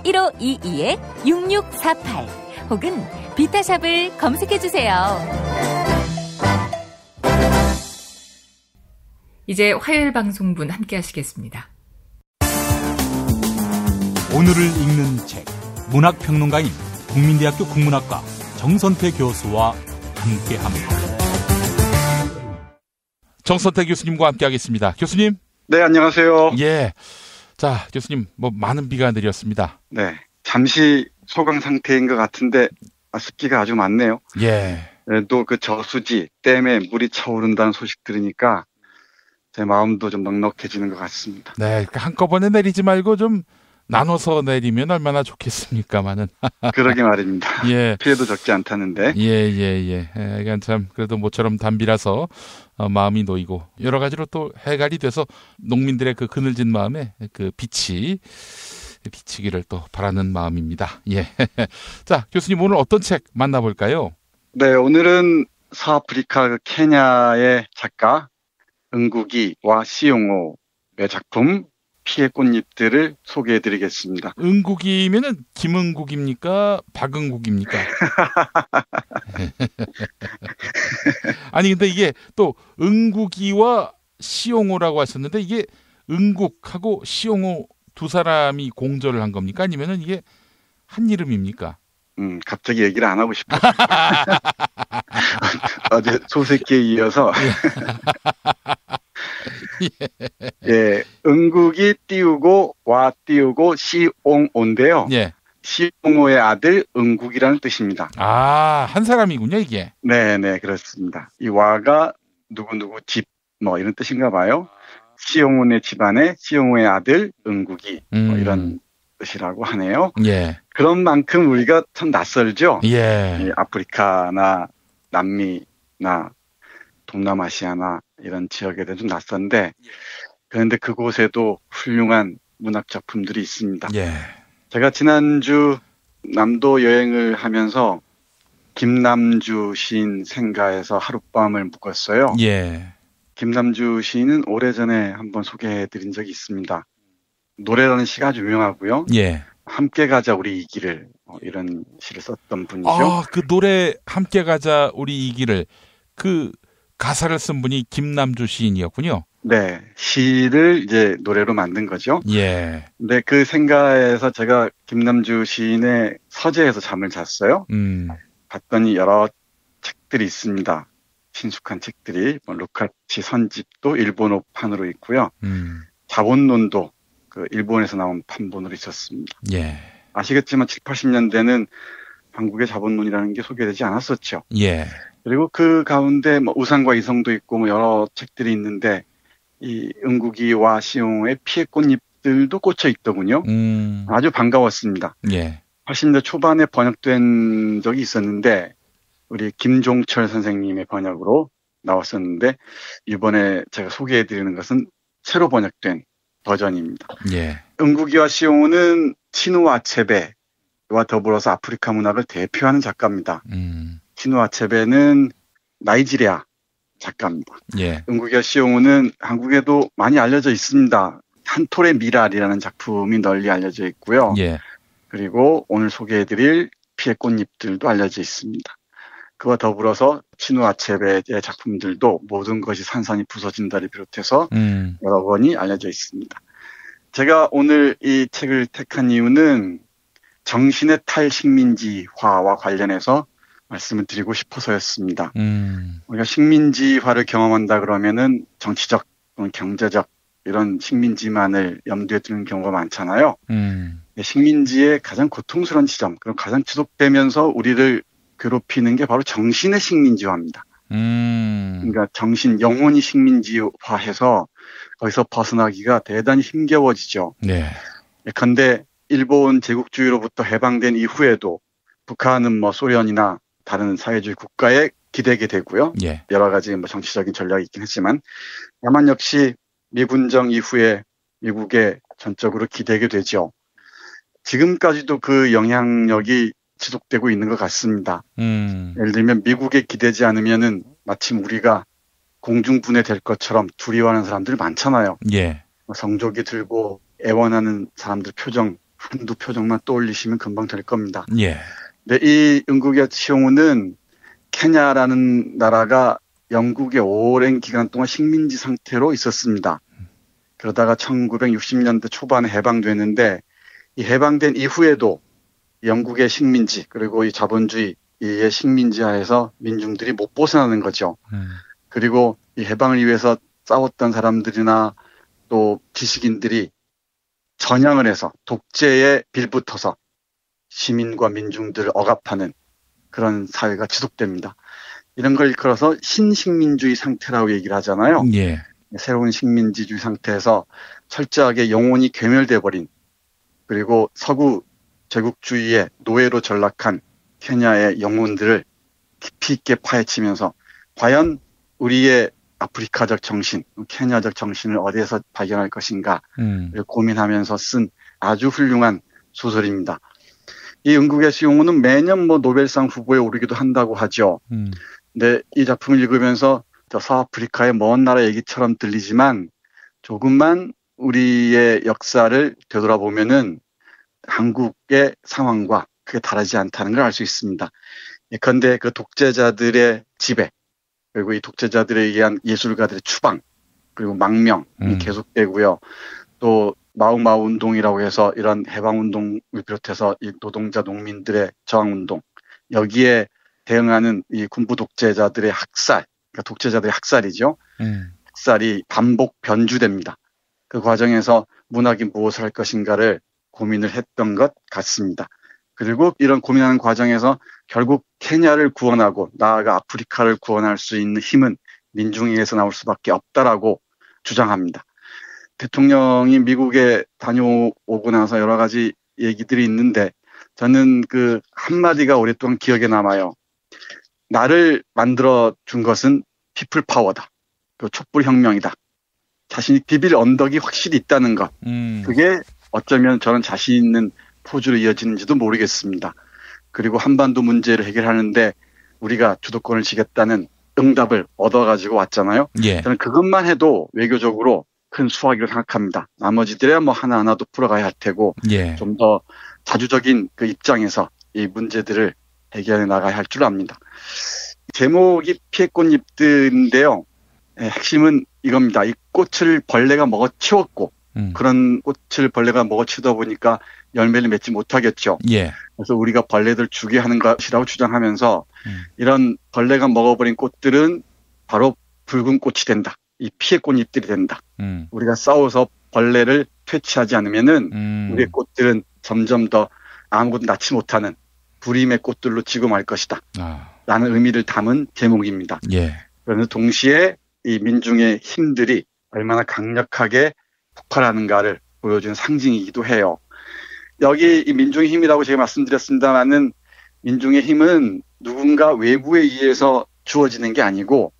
1522-6648 혹은 비타샵을 검색해주세요. 이제 화요일 방송분 함께 하시겠습니다. 오늘을 읽는 책, 문학평론가인 국민대학교 국문학과 정선태 교수와 함께합니다. 정선태 교수님과 함께하겠습니다. 교수님. 네, 안녕하세요. 예. 자, 교수님, 많은 비가 내렸습니다. 네, 잠시 소강 상태인 것 같은데 습기가 아주 많네요. 예. 또 그 저수지, 댐에 물이 차오른다는 소식 들으니까 제 마음도 좀 넉넉해지는 것 같습니다. 네, 한꺼번에 내리지 말고 좀 나눠서 내리면 얼마나 좋겠습니까마는. 그러게 말입니다. 예. 피해도 적지 않다는데. 예. 그러니까 참 그래도 모처럼 단비라서 마음이 놓이고 여러 가지로 또 해갈이 돼서 농민들의 그 그늘진 마음에 그 빛이 비치기를 또 바라는 마음입니다. 예. 자, 교수님 오늘 어떤 책 만나볼까요? 네, 오늘은 서아프리카 케냐의 작가 응국이와 시용호의 작품 피의 꽃잎들을 소개해드리겠습니다. 응국이면은 김응국입니까? 박응국입니까? 아니 근데 이게 또 응국이와 시용호라고 하셨는데 이게 응국하고 시용호 두 사람이 공절을 한 겁니까? 아니면은 이게 한 이름입니까? 갑자기 얘기를 안 하고 싶어요. 어제 소새끼에 이어서 예, 응국이 띄우고 와 띄우고 시옹호인데요. 예. 시옹호의 아들 응국이라는 뜻입니다. 아, 한 사람이군요, 이게. 네, 그렇습니다. 이 와가 누구누구 집 이런 뜻인가 봐요. 시옹호의 집안에 시옹호의 아들 응국이 이런 뜻이라고 하네요. 예. 그런 만큼 우리가 참 낯설죠. 예. 이 아프리카나 남미나 동남아시아나 이런 지역에 대해 좀 낯선데 그런데 그곳에도 훌륭한 문학 작품들이 있습니다. 예. 제가 지난주 남도 여행을 하면서 김남주 시인 생가에서 하룻밤을 묵었어요. 예. 김남주 시인은 오래전에 한번 소개해드린 적이 있습니다. 노래라는 시가 아주 유명하고요. 예. 함께 가자 우리 이 길을 이런 시를 썼던 분이죠. 아, 그 노래 함께 가자 우리 이 길을 그 가사를 쓴 분이 김남주 시인이었군요. 네, 시를 이제 노래로 만든 거죠. 예. 근데 그 생가에서 제가 김남주 시인의 서재에서 잠을 잤어요. 봤더니 여러 책들이 있습니다. 친숙한 책들이 루카치 선집도 일본어판으로 있고요. 자본론도 그 일본에서 나온 판본으로 있었습니다. 예. 아시겠지만 7, 80년대는 한국의 자본론이라는 게 소개되지 않았었죠. 예. 그리고 그 가운데 뭐 우상과 이성도 있고 여러 책들이 있는데 이 은국이와 시옹의 피의 꽃잎들도 꽂혀 있더군요. 아주 반가웠습니다. 예. 80년대 초반에 번역된 적이 있었는데 우리 김종철 선생님의 번역으로 나왔었는데 이번에 제가 소개해드리는 것은 새로 번역된 버전입니다. 예. 은국이와 시옹은 치누 아체베와 더불어서 아프리카 문학을 대표하는 작가입니다. 치누 아체베는 나이지리아 작가입니다. 예. 은국이와 시옹은 한국에도 많이 알려져 있습니다. 한톨의 미랄이라는 작품이 널리 알려져 있고요. 예. 그리고 오늘 소개해드릴 피의 꽃잎들도 알려져 있습니다. 그와 더불어서 치누 아체베의 작품들도 모든 것이 산산이 부서진다를 비롯해서 여러 권이 알려져 있습니다. 제가 오늘 이 책을 택한 이유는 정신의 탈식민지화와 관련해서 말씀을 드리고 싶어서였습니다. 우리가 식민지화를 경험한다 그러면은 정치적 또는 경제적 이런 식민지만을 염두에 두는 경우가 많잖아요. 식민지의 가장 고통스러운 지점, 그리고 가장 지속되면서 우리를 괴롭히는 게 바로 정신의 식민지화입니다. 그러니까 정신, 영혼이 식민지화해서 거기서 벗어나기가 대단히 힘겨워지죠. 네. 예컨대 일본 제국주의로부터 해방된 이후에도 북한은 뭐 소련이나 다른 사회주의 국가에 기대게 되고요. 예. 여러 가지 뭐 정치적인 전략이 있긴 했지만 다만 역시 미군정 이후에 미국에 전적으로 기대게 되죠. 지금까지도 그 영향력이 지속되고 있는 것 같습니다. 예를 들면 미국에 기대지 않으면은 마침 우리가 공중분해될 것처럼 두려워하는 사람들이 많잖아요. 예. 성조기 들고 애원하는 사람들 표정, 한두 표정만 떠올리시면 금방 될 겁니다. 예. 근데 이 은국의 시옹우는 케냐라는 나라가 영국의 오랜 기간 동안 식민지 상태로 있었습니다. 그러다가 1960년대 초반에 해방됐는데 이 해방된 이후에도 영국의 식민지 그리고 이 자본주의의 식민지하에서 민중들이 못 벗어나는 거죠. 그리고 이 해방을 위해서 싸웠던 사람들이나 또 지식인들이 전향을 해서 독재에 빌붙어서 시민과 민중들을 억압하는 그런 사회가 지속됩니다. 이런 걸 일컬어서 신식민주의 상태라고 얘기를 하잖아요. 예. 새로운 식민지주의 상태에서 철저하게 영혼이 괴멸돼 버린 그리고 서구 제국주의의 노예로 전락한 케냐의 영혼들을 깊이 있게 파헤치면서 과연 우리의 아프리카적 정신, 케냐적 정신을 어디에서 발견할 것인가를 고민하면서 쓴 아주 훌륭한 소설입니다. 이 은국의 시옹우는 매년 뭐 노벨상 후보에 오르기도 한다고 하죠. 근데 이 작품을 읽으면서 저 서아프리카의 먼 나라 얘기처럼 들리지만 조금만 우리의 역사를 되돌아보면은 한국의 상황과 크게 다르지 않다는 걸 알 수 있습니다. 예컨대 그 독재자들의 지배, 그리고 이 독재자들에 의한 예술가들의 추방, 그리고 망명이 계속되고요. 또 마우마우 운동이라고 해서 이런 해방운동을 비롯해서 이 노동자 농민들의 저항운동, 여기에 대응하는 이 군부 독재자들의 학살, 그러니까 독재자들의 학살이죠. 학살이 반복 변주됩니다. 그 과정에서 문학이 무엇을 할 것인가를 고민을 했던 것 같습니다. 그리고 이런 고민하는 과정에서 결국 케냐를 구원하고 나아가 아프리카를 구원할 수 있는 힘은 민중에게서 나올 수밖에 없다라고 주장합니다. 대통령이 미국에 다녀오고 나서 여러 가지 얘기들이 있는데 저는 그 한마디가 오랫동안 기억에 남아요. 나를 만들어 준 것은 피플 파워다. 그 촛불 혁명이다. 자신이 비빌 언덕이 확실히 있다는 것. 그게 어쩌면 저는 자신 있는 포즈로 이어지는지도 모르겠습니다. 그리고 한반도 문제를 해결하는데 우리가 주도권을 쥐겠다는 응답을 얻어가지고 왔잖아요. 예. 저는 그것만 해도 외교적으로 큰 수확이라고 생각합니다. 나머지들야 뭐 하나하나 도 풀어가야 할 테고 예. 좀 더 자주적인 그 입장에서 이 문제들을 해결해 나가야 할 줄 압니다. 제목이 피해 꽃잎들인데요. 핵심은 이겁니다. 이 꽃을 벌레가 먹어치웠고 그런 꽃을 벌레가 먹어치우다 보니까 열매를 맺지 못하겠죠. 예. 그래서 우리가 벌레들 죽게 하는 것이라고 주장하면서 이런 벌레가 먹어버린 꽃들은 바로 붉은 꽃이 된다. 이 피해 꽃잎들이 된다. 우리가 싸워서 벌레를 퇴치하지 않으면은 우리의 꽃들은 점점 더 아무것도 낳지 못하는 불임의 꽃들로 지고 말 것이다. 라는 의미를 담은 제목입니다. 예. 그러면서 동시에 이 민중의 힘들이 얼마나 강력하게 폭발하는가를 보여주는 상징이기도 해요. 여기 이 민중의 힘이라고 제가 말씀드렸습니다만은 민중의 힘은 누군가 외부에 의해서 주어지는 게 아니고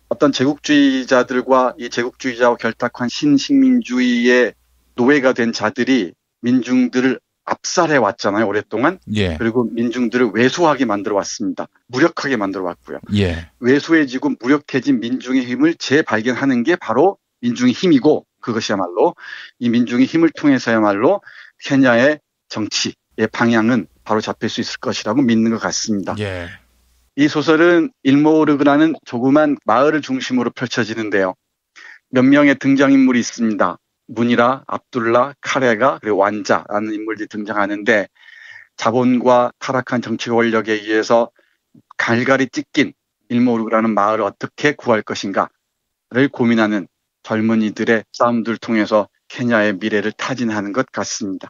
어떤 제국주의자들과 이 제국주의자와 결탁한 신식민주의의 노예가 된 자들이 민중들을 압살해 왔잖아요, 오랫동안. 예. 그리고 민중들을 왜소하게 만들어 왔습니다. 무력하게 만들어 왔고요. 예. 왜소해지고 무력해진 민중의 힘을 재발견하는 게 바로 민중의 힘이고 그것이야말로 이 민중의 힘을 통해서야말로 케냐의 정치의 방향은 바로 잡힐 수 있을 것이라고 믿는 것 같습니다. 예. 이 소설은 일모르그라는 조그만 마을을 중심으로 펼쳐지는데요. 몇 명의 등장인물이 있습니다. 문이라, 압둘라, 카레가, 그리고 완자라는 인물들이 등장하는데 자본과 타락한 정치 권력에 의해서 갈갈이 찢긴 일모르그라는 마을을 어떻게 구할 것인가를 고민하는 젊은이들의 싸움들을 통해서 케냐의 미래를 타진하는 것 같습니다.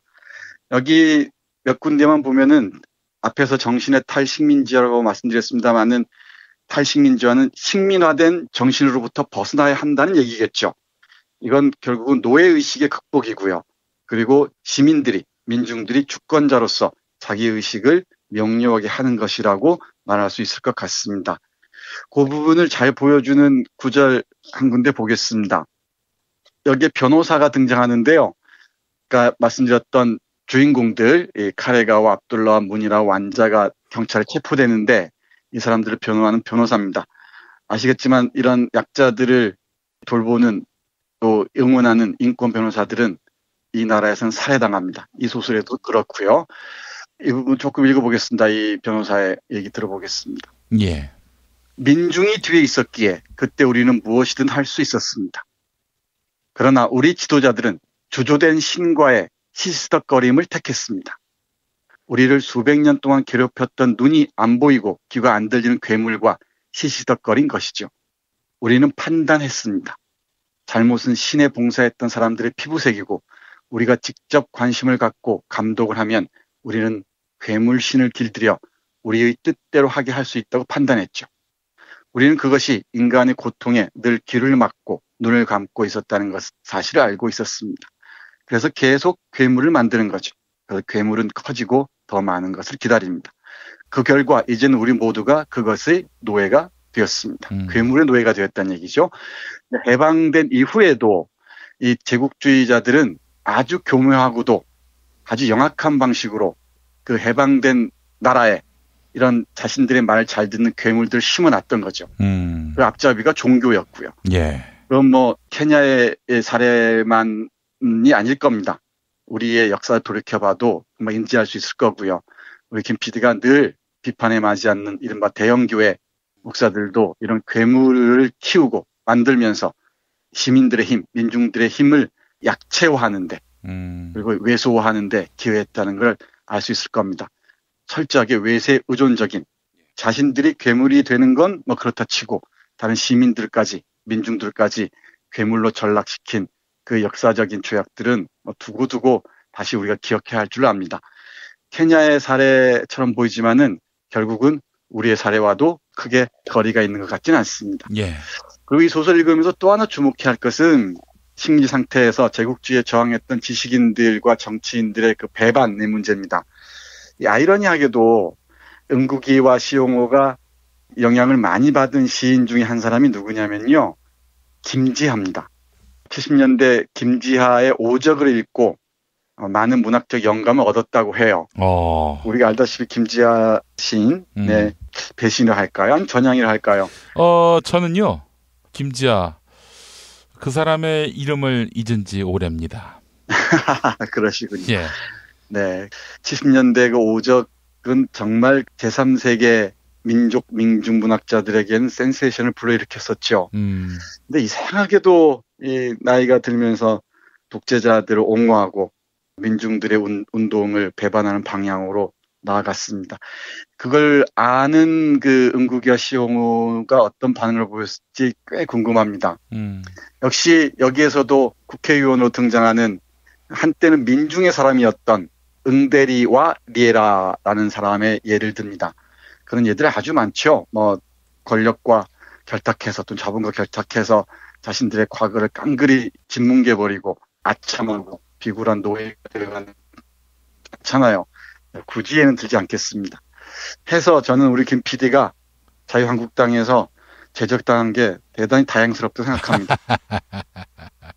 여기 몇 군데만 보면은 앞에서 정신의 탈식민지화라고 말씀드렸습니다만은 탈식민지화는 식민화된 정신으로부터 벗어나야 한다는 얘기겠죠. 이건 결국은 노예의식의 극복이고요. 그리고 시민들이, 민중들이 주권자로서 자기의식을 명료하게 하는 것이라고 말할 수 있을 것 같습니다. 그 부분을 잘 보여주는 구절 한 군데 보겠습니다. 여기에 변호사가 등장하는데요. 그러니까 말씀드렸던 주인공들, 이 카레가와 압둘라와 문이라 완자가 경찰에 체포되는데 이 사람들을 변호하는 변호사입니다. 아시겠지만 이런 약자들을 돌보는 또 응원하는 인권 변호사들은 이 나라에서는 살해당합니다. 이 소설에도 그렇고요. 이 부분 조금 읽어보겠습니다. 이 변호사의 얘기 들어보겠습니다. 예. 민중이 뒤에 있었기에 그때 우리는 무엇이든 할 수 있었습니다. 그러나 우리 지도자들은 주조된 신과의 시시덕거림을 택했습니다. 우리를 수백 년 동안 괴롭혔던 눈이 안 보이고 귀가 안 들리는 괴물과 시시덕거린 것이죠. 우리는 판단했습니다. 잘못은 신에 봉사했던 사람들의 피부색이고 우리가 직접 관심을 갖고 감독을 하면 우리는 괴물신을 길들여 우리의 뜻대로 하게 할 수 있다고 판단했죠. 우리는 그것이 인간의 고통에 늘 귀를 막고 눈을 감고 있었다는 것 사실을 알고 있었습니다. 그래서 계속 괴물을 만드는 거죠. 그래서 괴물은 커지고 더 많은 것을 기다립니다. 그 결과 이제는 우리 모두가 그것의 노예가 되었습니다. 괴물의 노예가 되었다는 얘기죠. 해방된 이후에도 이 제국주의자들은 아주 교묘하고도 아주 영악한 방식으로 그 해방된 나라에 이런 자신들의 말을 잘 듣는 괴물들을 심어놨던 거죠. 그 앞잡이가 종교였고요. 예. 그럼 뭐 케냐의 사례만이 아닐 겁니다. 우리의 역사를 돌이켜봐도 정말 인지할 수 있을 거고요. 우리 김 PD가 늘 비판에 맞지 않는 이른바 대형교회 목사들도 이런 괴물을 키우고 만들면서 시민들의 힘, 민중들의 힘을 약체화하는데 그리고 왜소화하는데 기여했다는 걸 알 수 있을 겁니다. 철저하게 외세 의존적인 자신들이 괴물이 되는 건 뭐 그렇다 치고 다른 시민들까지 민중들까지 괴물로 전락시킨 그 역사적인 죄악들은 뭐 두고두고 다시 우리가 기억해야 할 줄 압니다. 케냐의 사례처럼 보이지만은 결국은 우리의 사례와도 크게 거리가 있는 것 같지는 않습니다. 예. 그리고 이 소설 읽으면서 또 하나 주목해야 할 것은 식민지 상태에서 제국주의에 저항했던 지식인들과 정치인들의 그 배반의 문제입니다. 이 아이러니하게도 응국이와 시용호가 영향을 많이 받은 시인 중에 한 사람이 누구냐면요. 김지하입니다. 70년대 김지하의 오적을 읽고 많은 문학적 영감을 얻었다고 해요. 우리가 알다시피 김지하 시인의 배신을 할까요? 아니면 전향이를 할까요? 저는요. 김지하 그 사람의 이름을 잊은 지 오래입니다. 그러시군요. 예. 네. 70년대 그 오적은 정말 제3세계 민족 민중문학자들에게는 센세이션을 불러일으켰었죠. 근데 이상하게도 이 나이가 들면서 독재자들을 옹호하고 민중들의 운동을 배반하는 방향으로 나아갔습니다. 그걸 아는 그 은국이와 시용우가 어떤 반응을 보였을지 꽤 궁금합니다. 역시 여기에서도 국회의원으로 등장하는 한때는 민중의 사람이었던 응대리와 리에라라는 사람의 예를 듭니다. 그런 예들이 아주 많죠. 뭐 권력과 결탁해서 또 자본과 결탁해서 자신들의 과거를 깡그리 짓뭉개버리고 아참하고 비굴한 노예가 되어가는 많잖아요. 굳이 예는 들지 않겠습니다. 해서 저는 우리 김 PD가 자유한국당에서 제적당한 게 대단히 다행스럽다고 생각합니다.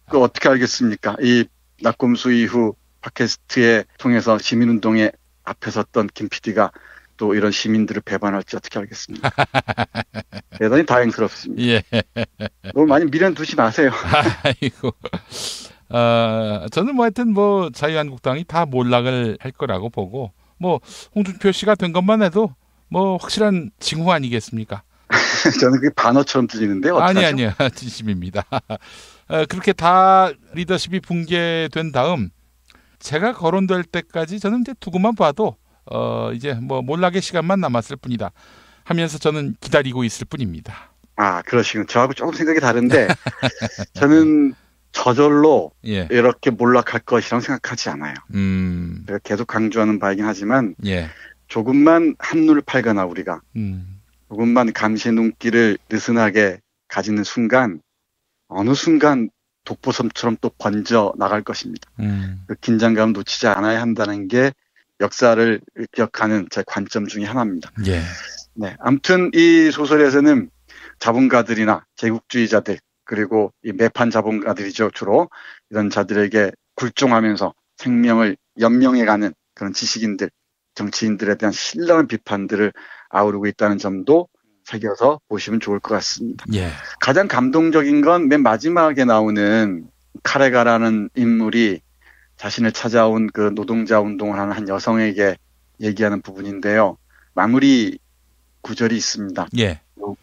그 어떻게 알겠습니까? 이 낙곰수 이후 팟캐스트에 통해서 시민운동에 앞에 섰던 김 PD가 또 이런 시민들을 배반할지 어떻게 알겠습니까? 대단히 다행스럽습니다. 예. 너무 많이 미련 두지 마세요. 아이고. 저는 뭐 하여튼 뭐 자유한국당이 다 몰락을 할 거라고 보고 뭐 홍준표 씨가 된 것만 해도 뭐 확실한 징후 아니겠습니까? 저는 그게 반어처럼 들리는데 어떡하죠? 아니요. 진심입니다. 그렇게 다 리더십이 붕괴된 다음 제가 거론될 때까지 저는 이제 두고만 봐도 이제 뭐 몰락의 시간만 남았을 뿐이다 하면서 저는 기다리고 있을 뿐입니다. 아, 그러시군요. 저하고 조금 생각이 다른데 저는 저절로 이렇게 몰락할 것이라고 생각하지 않아요. 제가 계속 강조하는 바이긴 하지만 조금만 한눈을 팔거나 우리가 조금만 감시의 눈길을 느슨하게 가지는 순간 어느 순간 독보섬처럼 또 번져 나갈 것입니다. 그 긴장감 놓치지 않아야 한다는 게 역사를 기억하는 제 관점 중에 하나입니다. 네, 아무튼 이 소설에서는 자본가들이나 제국주의자들 그리고 이 매판 자본가들이죠. 주로 이런 자들에게 굴종하면서 생명을 연명해가는 그런 지식인들, 정치인들에 대한 신랄한 비판들을 아우르고 있다는 점도 새겨서 보시면 좋을 것 같습니다. 가장 감동적인 건 맨 마지막에 나오는 카레가라는 인물이 자신을 찾아온 그 노동자 운동을 하는 한 여성에게 얘기하는 부분인데요. 마무리 구절이 있습니다. 이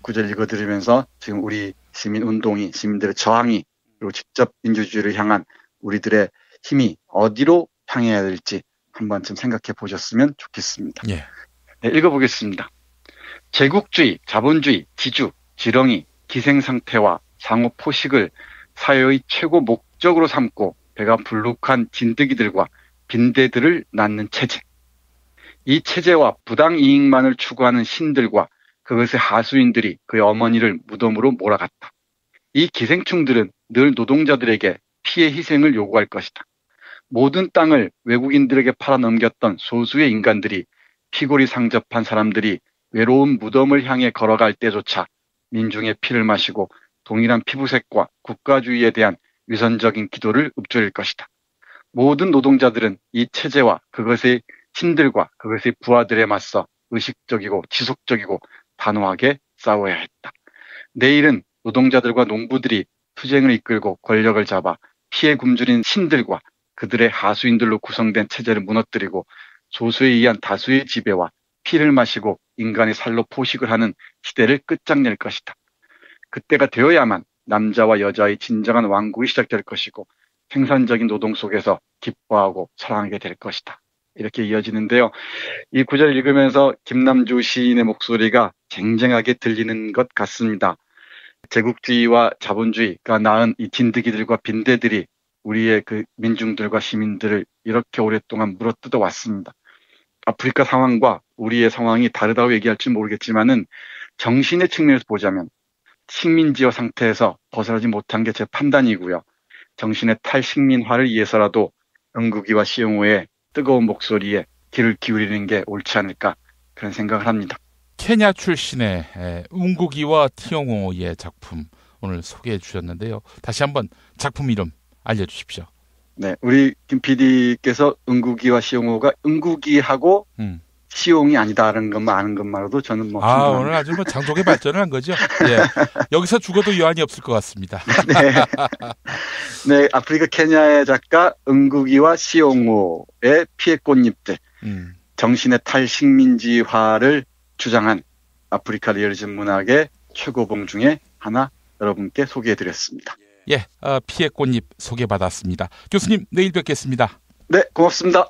구절 읽어드리면서 지금 우리 시민운동이, 시민들의 저항이, 그리고 직접 민주주의를 향한 우리들의 힘이 어디로 향해야 될지 한 번쯤 생각해 보셨으면 좋겠습니다. 네, 읽어보겠습니다. 제국주의, 자본주의, 지주, 지렁이, 기생상태와 상호 포식을 사회의 최고 목적으로 삼고 배가 불룩한 진드기들과 빈대들을 낳는 체제. 이 체제와 부당이익만을 추구하는 신들과 그것의 하수인들이 그의 어머니를 무덤으로 몰아갔다. 이 기생충들은 늘 노동자들에게 피해 희생을 요구할 것이다. 모든 땅을 외국인들에게 팔아넘겼던 소수의 인간들이 피골이 상접한 사람들이 외로운 무덤을 향해 걸어갈 때조차 민중의 피를 마시고 동일한 피부색과 국가주의에 대한 위선적인 기도를 읊조릴 것이다. 모든 노동자들은 이 체제와 그것의 신들과 그것의 부하들에 맞서 의식적이고 지속적이고 단호하게 싸워야 했다. 내일은 노동자들과 농부들이 투쟁을 이끌고 권력을 잡아 피해 굶주린 신들과 그들의 하수인들로 구성된 체제를 무너뜨리고 소수에 의한 다수의 지배와 피를 마시고 인간의 살로 포식을 하는 시대를 끝장낼 것이다. 그때가 되어야만 남자와 여자의 진정한 왕국이 시작될 것이고 생산적인 노동 속에서 기뻐하고 사랑하게 될 것이다. 이렇게 이어지는데요. 이 구절을 읽으면서 김남주 시인의 목소리가 쟁쟁하게 들리는 것 같습니다. 제국주의와 자본주의가 낳은 이 진드기들과 빈대들이 우리의 그 민중들과 시민들을 이렇게 오랫동안 물어뜯어 왔습니다. 아프리카 상황과 우리의 상황이 다르다고 얘기할지 모르겠지만은 정신의 측면에서 보자면 식민지화 상태에서 벗어나지 못한 게 제 판단이고요. 정신의 탈식민화를 위해서라도 은국이와 시용호의 뜨거운 목소리에 귀를 기울이는 게 옳지 않을까 그런 생각을 합니다. 케냐 출신의 웅구기와 티용호의 작품 오늘 소개해 주셨는데요. 다시 한번 작품 이름 알려주십시오. 네, 우리 김 PD께서 웅구기와 시용호가 웅구기하고 시용이 아니다라는 것만 아는 것만으로도 저는 뭐 오늘 아주 뭐 장족의 발전을 한 거죠. 예. 여기서 죽어도 여한이 없을 것 같습니다. 네. 네, 아프리카 케냐의 작가 웅구기와 시용호의 피의 꽃잎들, 정신의 탈식민지화를 주장한 아프리카 리얼리즘 문학의 최고봉 중에 하나 여러분께 소개해드렸습니다. 예, 피의 꽃잎 소개받았습니다. 교수님, 내일 뵙겠습니다. 네, 고맙습니다.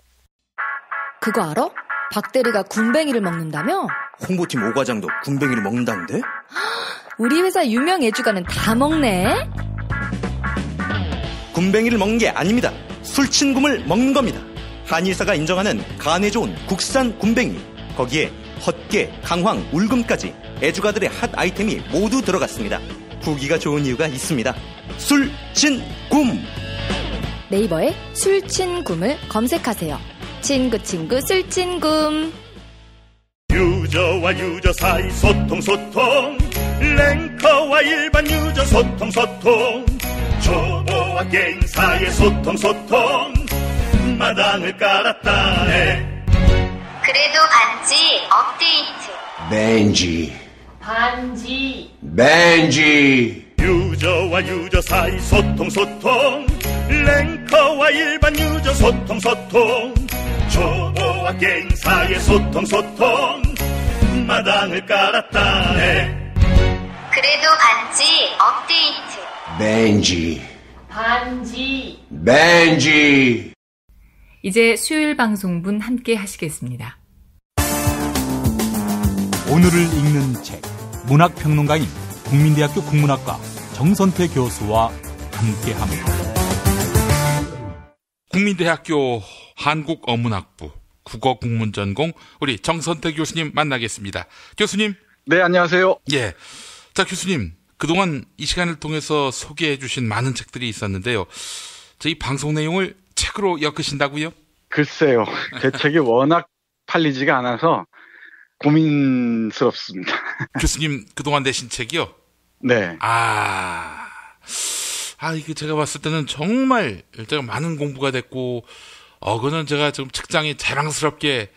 그거 알아? 박대리가 군뱅이를 먹는다며? 홍보팀 오과장도 군뱅이를 먹는다는데? 우리 회사 유명 애주가는 다 먹네? 군뱅이를 먹는 게 아닙니다. 술친굼을 먹는 겁니다. 한의사가 인정하는 간에 좋은 국산 군뱅이, 거기에 헛개, 강황, 울금까지 애주가들의 핫 아이템이 모두 들어갔습니다. 후기가 좋은 이유가 있습니다. 술친굼! 네이버에 술친굼을 검색하세요. 친구 술친굼. 유저와 유저 사이 소통 랭커와 일반 유저 소통 초보와 게임 사이의 소통 마당을 깔았다네. 그래도 반지 업데이트. 반지 유저와 유저 사이 소통 랭커와 일반 유저 소통 초보와 게임 사이의 소통 마당을 깔았다네. 그래도 반지 업데이트. 반지 이제 수요일 방송분 함께 하시겠습니다. 오늘을 읽는 책 문학평론가인 국민대학교 국문학과 정선태 교수와 함께합니다. 국민대학교 한국어문학부 국어국문전공 우리 정선태 교수님 만나겠습니다. 교수님. 네, 안녕하세요. 예. 자, 교수님. 그동안 이 시간을 통해서 소개해 주신 많은 책들이 있었는데요. 저희 방송 내용을 책으로 엮으신다고요? 글쎄요. 제 책이 워낙 팔리지가 않아서 고민스럽습니다. 교수님 그동안 내신 책이요? 네. 이게 제가 봤을 때는 정말 제가 많은 공부가 됐고, 그거는 제가 지금 책장에 자랑스럽게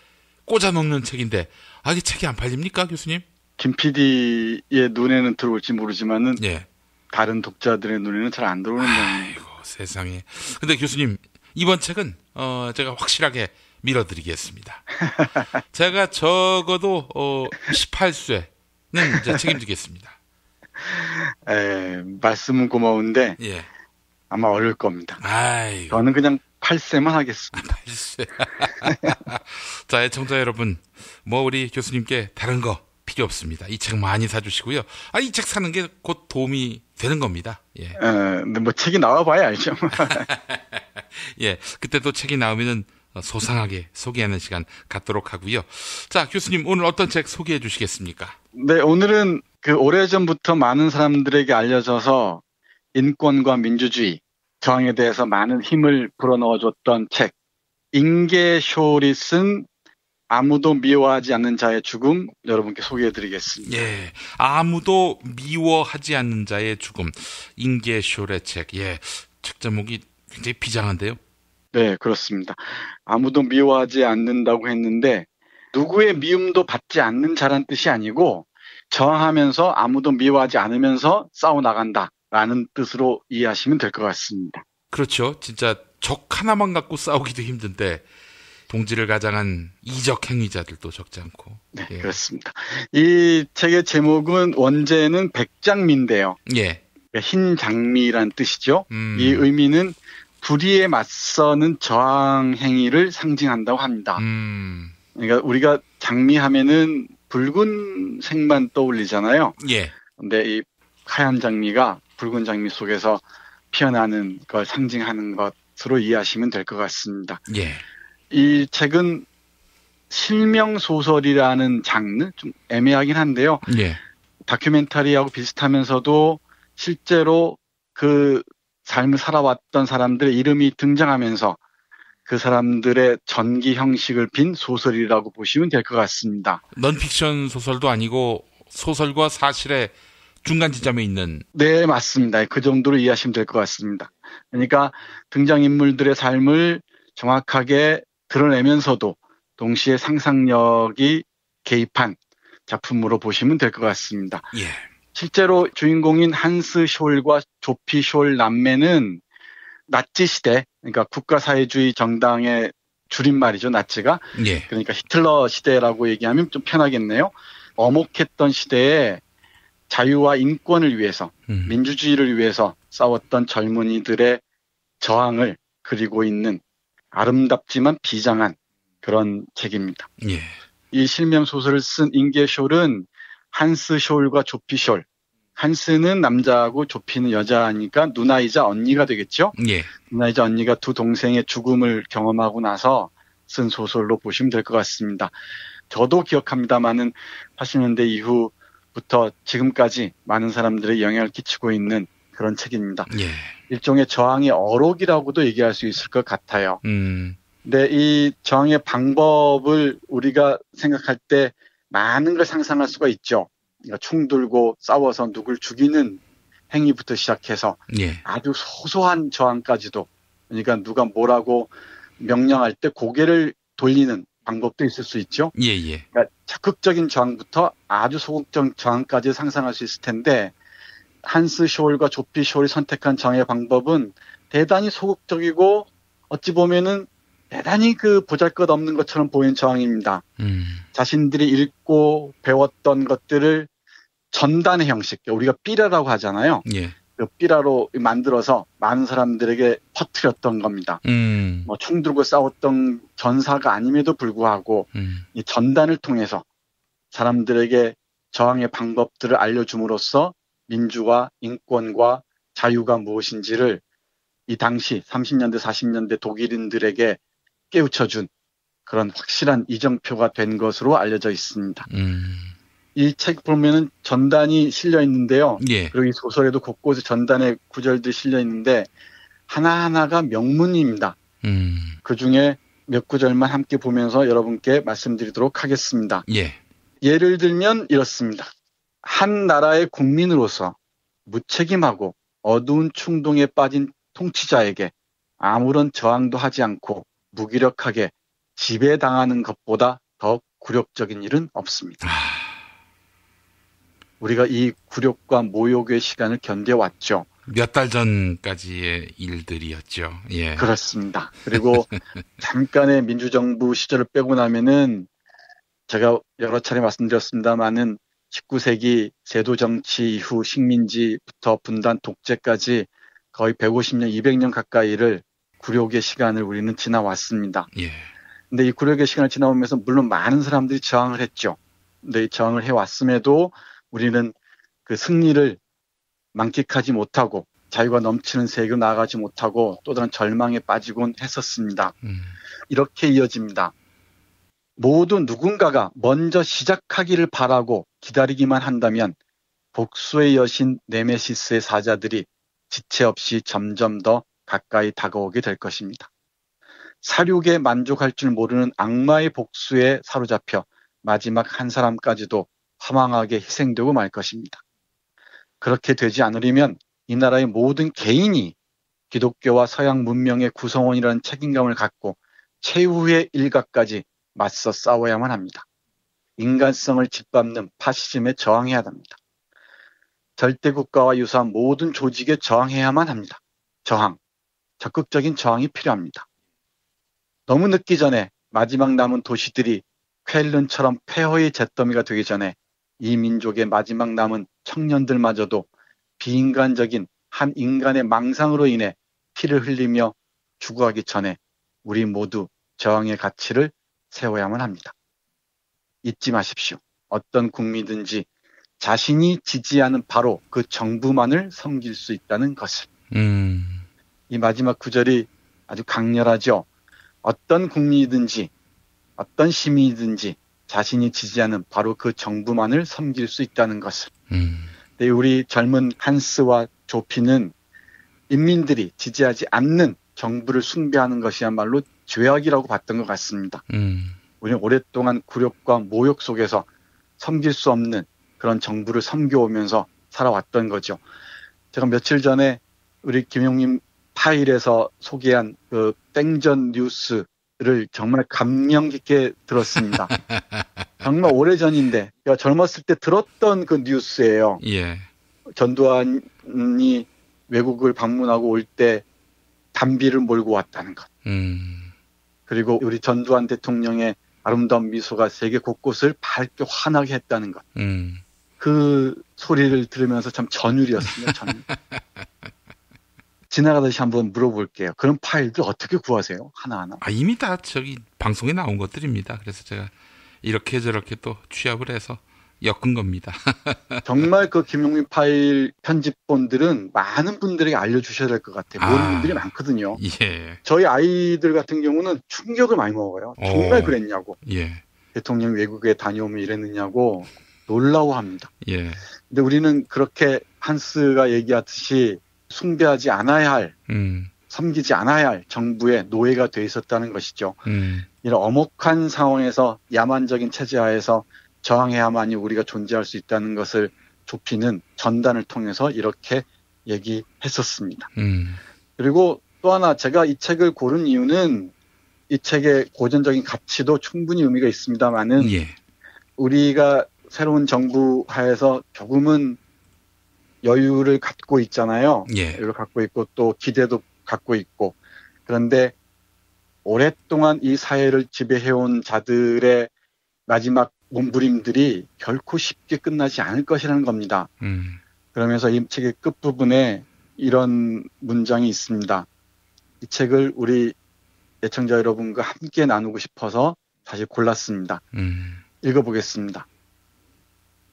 꽂아놓는 책인데, 이게 책이 안 팔립니까, 교수님? 김 PD의 눈에는 들어올지 모르지만은, 예. 다른 독자들의 눈에는 잘 안 들어오는 모양입니다. 아이고, 세상에. 근데 교수님, 이번 책은, 제가 확실하게 밀어드리겠습니다. 제가 적어도, 18쇄는 이제 책임지겠습니다. 말씀은 고마운데, 예. 아마 어려울 겁니다. 아이고. 저는 그냥 8쇄만 하겠습니다. 8쇄. 자, 애청자 여러분, 우리 교수님께 다른 거 필요 없습니다. 이 책 많이 사주시고요. 이 책 사는 게 곧 도움이 되는 겁니다. 예. 근데 책이 나와봐야 알죠. 예. 그때 또 책이 나오면은 소상하게 소개하는 시간 갖도록 하고요. 자, 교수님 오늘 어떤 책 소개해 주시겠습니까? 네, 오늘은 오래전부터 많은 사람들에게 알려져서 인권과 민주주의, 저항에 대해서 많은 힘을 불어넣어줬던 책, 잉게 쇼리 쓴 아무도 미워하지 않는 자의 죽음 여러분께 소개해드리겠습니다. 예, 아무도 미워하지 않는 자의 죽음, 잉게 쇼의 책. 예, 책 제목이 굉장히 비장한데요. 네, 그렇습니다. 아무도 미워하지 않는다고 했는데 누구의 미움도 받지 않는 자란 뜻이 아니고 저항하면서 아무도 미워하지 않으면서 싸워나간다라는 뜻으로 이해하시면 될 것 같습니다. 그렇죠. 진짜 적 하나만 갖고 싸우기도 힘든데 동지를 가장한 이적 행위자들도 적지 않고. 네, 예. 그렇습니다. 이 책의 제목은 원제는 백장미인데요. 예. 흰 장미란 뜻이죠. 이 의미는 불의에 맞서는 저항 행위를 상징한다고 합니다. 그러니까 우리가 장미하면은 붉은색만 떠올리잖아요. 예. 근데 이 하얀 장미가 붉은 장미 속에서 피어나는 걸 상징하는 것으로 이해하시면 될 것 같습니다. 예. 이 책은 실명소설이라는 장르, 좀 애매하긴 한데요. 예. 다큐멘터리하고 비슷하면서도 실제로 그 삶을 살아왔던 사람들의 이름이 등장하면서 그 사람들의 전기 형식을 빈 소설이라고 보시면 될 것 같습니다. 넌픽션 소설도 아니고 소설과 사실의 중간 지점에 있는. 네, 맞습니다. 그 정도로 이해하시면 될 것 같습니다. 그러니까 등장인물들의 삶을 정확하게 드러내면서도 동시에 상상력이 개입한 작품으로 보시면 될 것 같습니다. 예. 실제로 주인공인 한스 숄과 조피 숄 남매는 나치 시대, 그러니까 국가사회주의 정당의 줄임말이죠, 나치가. 예. 그러니까 히틀러 시대라고 얘기하면 좀 편하겠네요. 엄혹했던 시대에 자유와 인권을 위해서, 민주주의를 위해서 싸웠던 젊은이들의 저항을 그리고 있는 아름답지만 비장한 그런 책입니다. 예. 이 실명 소설을 쓴 잉게 숄은 한스 숄과 조피 숄. 한스는 남자고 조피는 여자니까 누나이자 언니가 되겠죠. 예. 누나이자 언니가 두 동생의 죽음을 경험하고 나서 쓴 소설로 보시면 될 것 같습니다. 저도 기억합니다만은 80년대 이후부터 지금까지 많은 사람들의 영향을 끼치고 있는 그런 책입니다. 예. 일종의 저항의 어록이라고도 얘기할 수 있을 것 같아요. 근데 이 저항의 방법을 우리가 생각할 때 많은 걸 상상할 수가 있죠. 그러니까 총 들고 싸워서 누굴 죽이는 행위부터 시작해서 예. 아주 소소한 저항까지도, 그러니까 누가 뭐라고 명령할 때 고개를 돌리는 방법도 있을 수 있죠. 예. 그러니까 적극적인 저항부터 아주 소극적인 저항까지 상상할 수 있을 텐데 한스 숄과 조피 숄이 선택한 저항의 방법은 대단히 소극적이고 어찌 보면은 대단히 그 보잘것없는 것처럼 보이는 저항입니다. 자신들이 읽고 배웠던 것들을 전단의 형식, 우리가 삐라라고 하잖아요. 예. 그 삐라로 만들어서 많은 사람들에게 퍼뜨렸던 겁니다. 뭐 총 들고 싸웠던 전사가 아님에도 불구하고 이 전단을 통해서 사람들에게 저항의 방법들을 알려줌으로써 민주와 인권과 자유가 무엇인지를 이 당시 30년대, 40년대 독일인들에게 깨우쳐준 그런 확실한 이정표가 된 것으로 알려져 있습니다. 이 책 보면은 전단이 실려 있는데요. 예. 그리고 이 소설에도 곳곳에 전단의 구절들이 실려 있는데 하나하나가 명문입니다. 그 중에 몇 구절만 함께 보면서 여러분께 말씀드리도록 하겠습니다. 예. 예를 들면 이렇습니다. 한 나라의 국민으로서 무책임하고 어두운 충동에 빠진 통치자에게 아무런 저항도 하지 않고 무기력하게 지배당하는 것보다 더 굴욕적인 일은 없습니다. 우리가 이 굴욕과 모욕의 시간을 견뎌왔죠. 몇 달 전까지의 일들이었죠. 예. 그렇습니다. 그리고 잠깐의 민주정부 시절을 빼고 나면은 제가 여러 차례 말씀드렸습니다만은 19세기 세도정치 이후 식민지부터 분단 독재까지 거의 150년, 200년 가까이를 굴욕의 시간을 우리는 지나왔습니다. 예. 근데 이 굴욕의 시간을 지나오면서 물론 많은 사람들이 저항을 했죠. 근데 이 저항을 해왔음에도 우리는 그 승리를 만끽하지 못하고 자유가 넘치는 세계로 나아가지 못하고 또 다른 절망에 빠지곤 했었습니다. 이렇게 이어집니다. 모두 누군가가 먼저 시작하기를 바라고 기다리기만 한다면 복수의 여신 네메시스의 사자들이 지체 없이 점점 더 가까이 다가오게 될 것입니다. 사륙에 만족할 줄 모르는 악마의 복수에 사로잡혀 마지막 한 사람까지도 허망하게 희생되고 말 것입니다. 그렇게 되지 않으려면 이 나라의 모든 개인이 기독교와 서양 문명의 구성원이라는 책임감을 갖고 최후의 일각까지 맞서 싸워야만 합니다. 인간성을 짓밟는 파시즘에 저항해야 합니다. 절대국가와 유사한 모든 조직에 저항해야만 합니다. 저항, 적극적인 저항이 필요합니다. 너무 늦기 전에 마지막 남은 도시들이 쾰른처럼 폐허의 잿더미가 되기 전에 이 민족의 마지막 남은 청년들마저도 비인간적인 한 인간의 망상으로 인해 피를 흘리며 죽어가기 전에 우리 모두 저항의 가치를 세워야만 합니다. 잊지 마십시오. 어떤 국민이든지 자신이 지지하는 바로 그 정부만을 섬길 수 있다는 것을. 이 마지막 구절이 아주 강렬하죠. 어떤 국민이든지 어떤 시민이든지 자신이 지지하는 바로 그 정부만을 섬길 수 있다는 것을. 네, 우리 젊은 한스와 조피는 인민들이 지지하지 않는 정부를 숭배하는 것이야말로 죄악이라고 봤던 것 같습니다. 우리는 오랫동안 굴욕과 모욕 속에서 섬길 수 없는 그런 정부를 섬겨오면서 살아왔던 거죠. 제가 며칠 전에 우리 김용민 파일에서 소개한 그 땡전 뉴스를 정말 감명 깊게 들었습니다. 정말 오래전인데 제가 젊었을 때 들었던 그 뉴스예요. 예. 전두환이 외국을 방문하고 올 때 단비를 몰고 왔다는 것. 그리고 우리 전두환 대통령의 아름다운 미소가 세계 곳곳을 밝게 환하게 했다는 것. 그 소리를 들으면서 참 전율이었습니다. 전율. 지나가듯이 한번 물어볼게요. 그런 파일들 어떻게 구하세요? 하나하나. 이미 다 저기 방송에 나온 것들입니다. 그래서 제가 이렇게 저렇게 또 취합을 해서 엮은 겁니다. 정말 그 김용민 파일 편집본들은 많은 분들에게 알려주셔야 될 것 같아요. 모르는 분들이 많거든요. 예. 저희 아이들 같은 경우는 충격을 많이 먹어요. 정말 그랬냐고. 예. 대통령 외국에 다녀오면 이랬느냐고 놀라워합니다. 예. 근데 우리는 그렇게 한스가 얘기하듯이 숭배하지 않아야 할, 섬기지 않아야 할 정부의 노예가 돼 있었다는 것이죠. 이런 엄혹한 상황에서 야만적인 체제하에서 저항해야만이 우리가 존재할 수 있다는 것을 좁히는 전단을 통해서 이렇게 얘기했었습니다. 그리고 또 하나 제가 이 책을 고른 이유는 이 책의 고전적인 가치도 충분히 의미가 있습니다만은 우리가 새로운 정부 하에서 조금은 여유를 갖고 있잖아요. 여유를 갖고 있고 또 기대도 갖고 있고 그런데 오랫동안 이 사회를 지배해온 자들의 마지막 몸부림들이 결코 쉽게 끝나지 않을 것이라는 겁니다. 그러면서 이 책의 끝부분에 이런 문장이 있습니다. 이 책을 우리 애청자 여러분과 함께 나누고 싶어서 다시 골랐습니다. 읽어보겠습니다.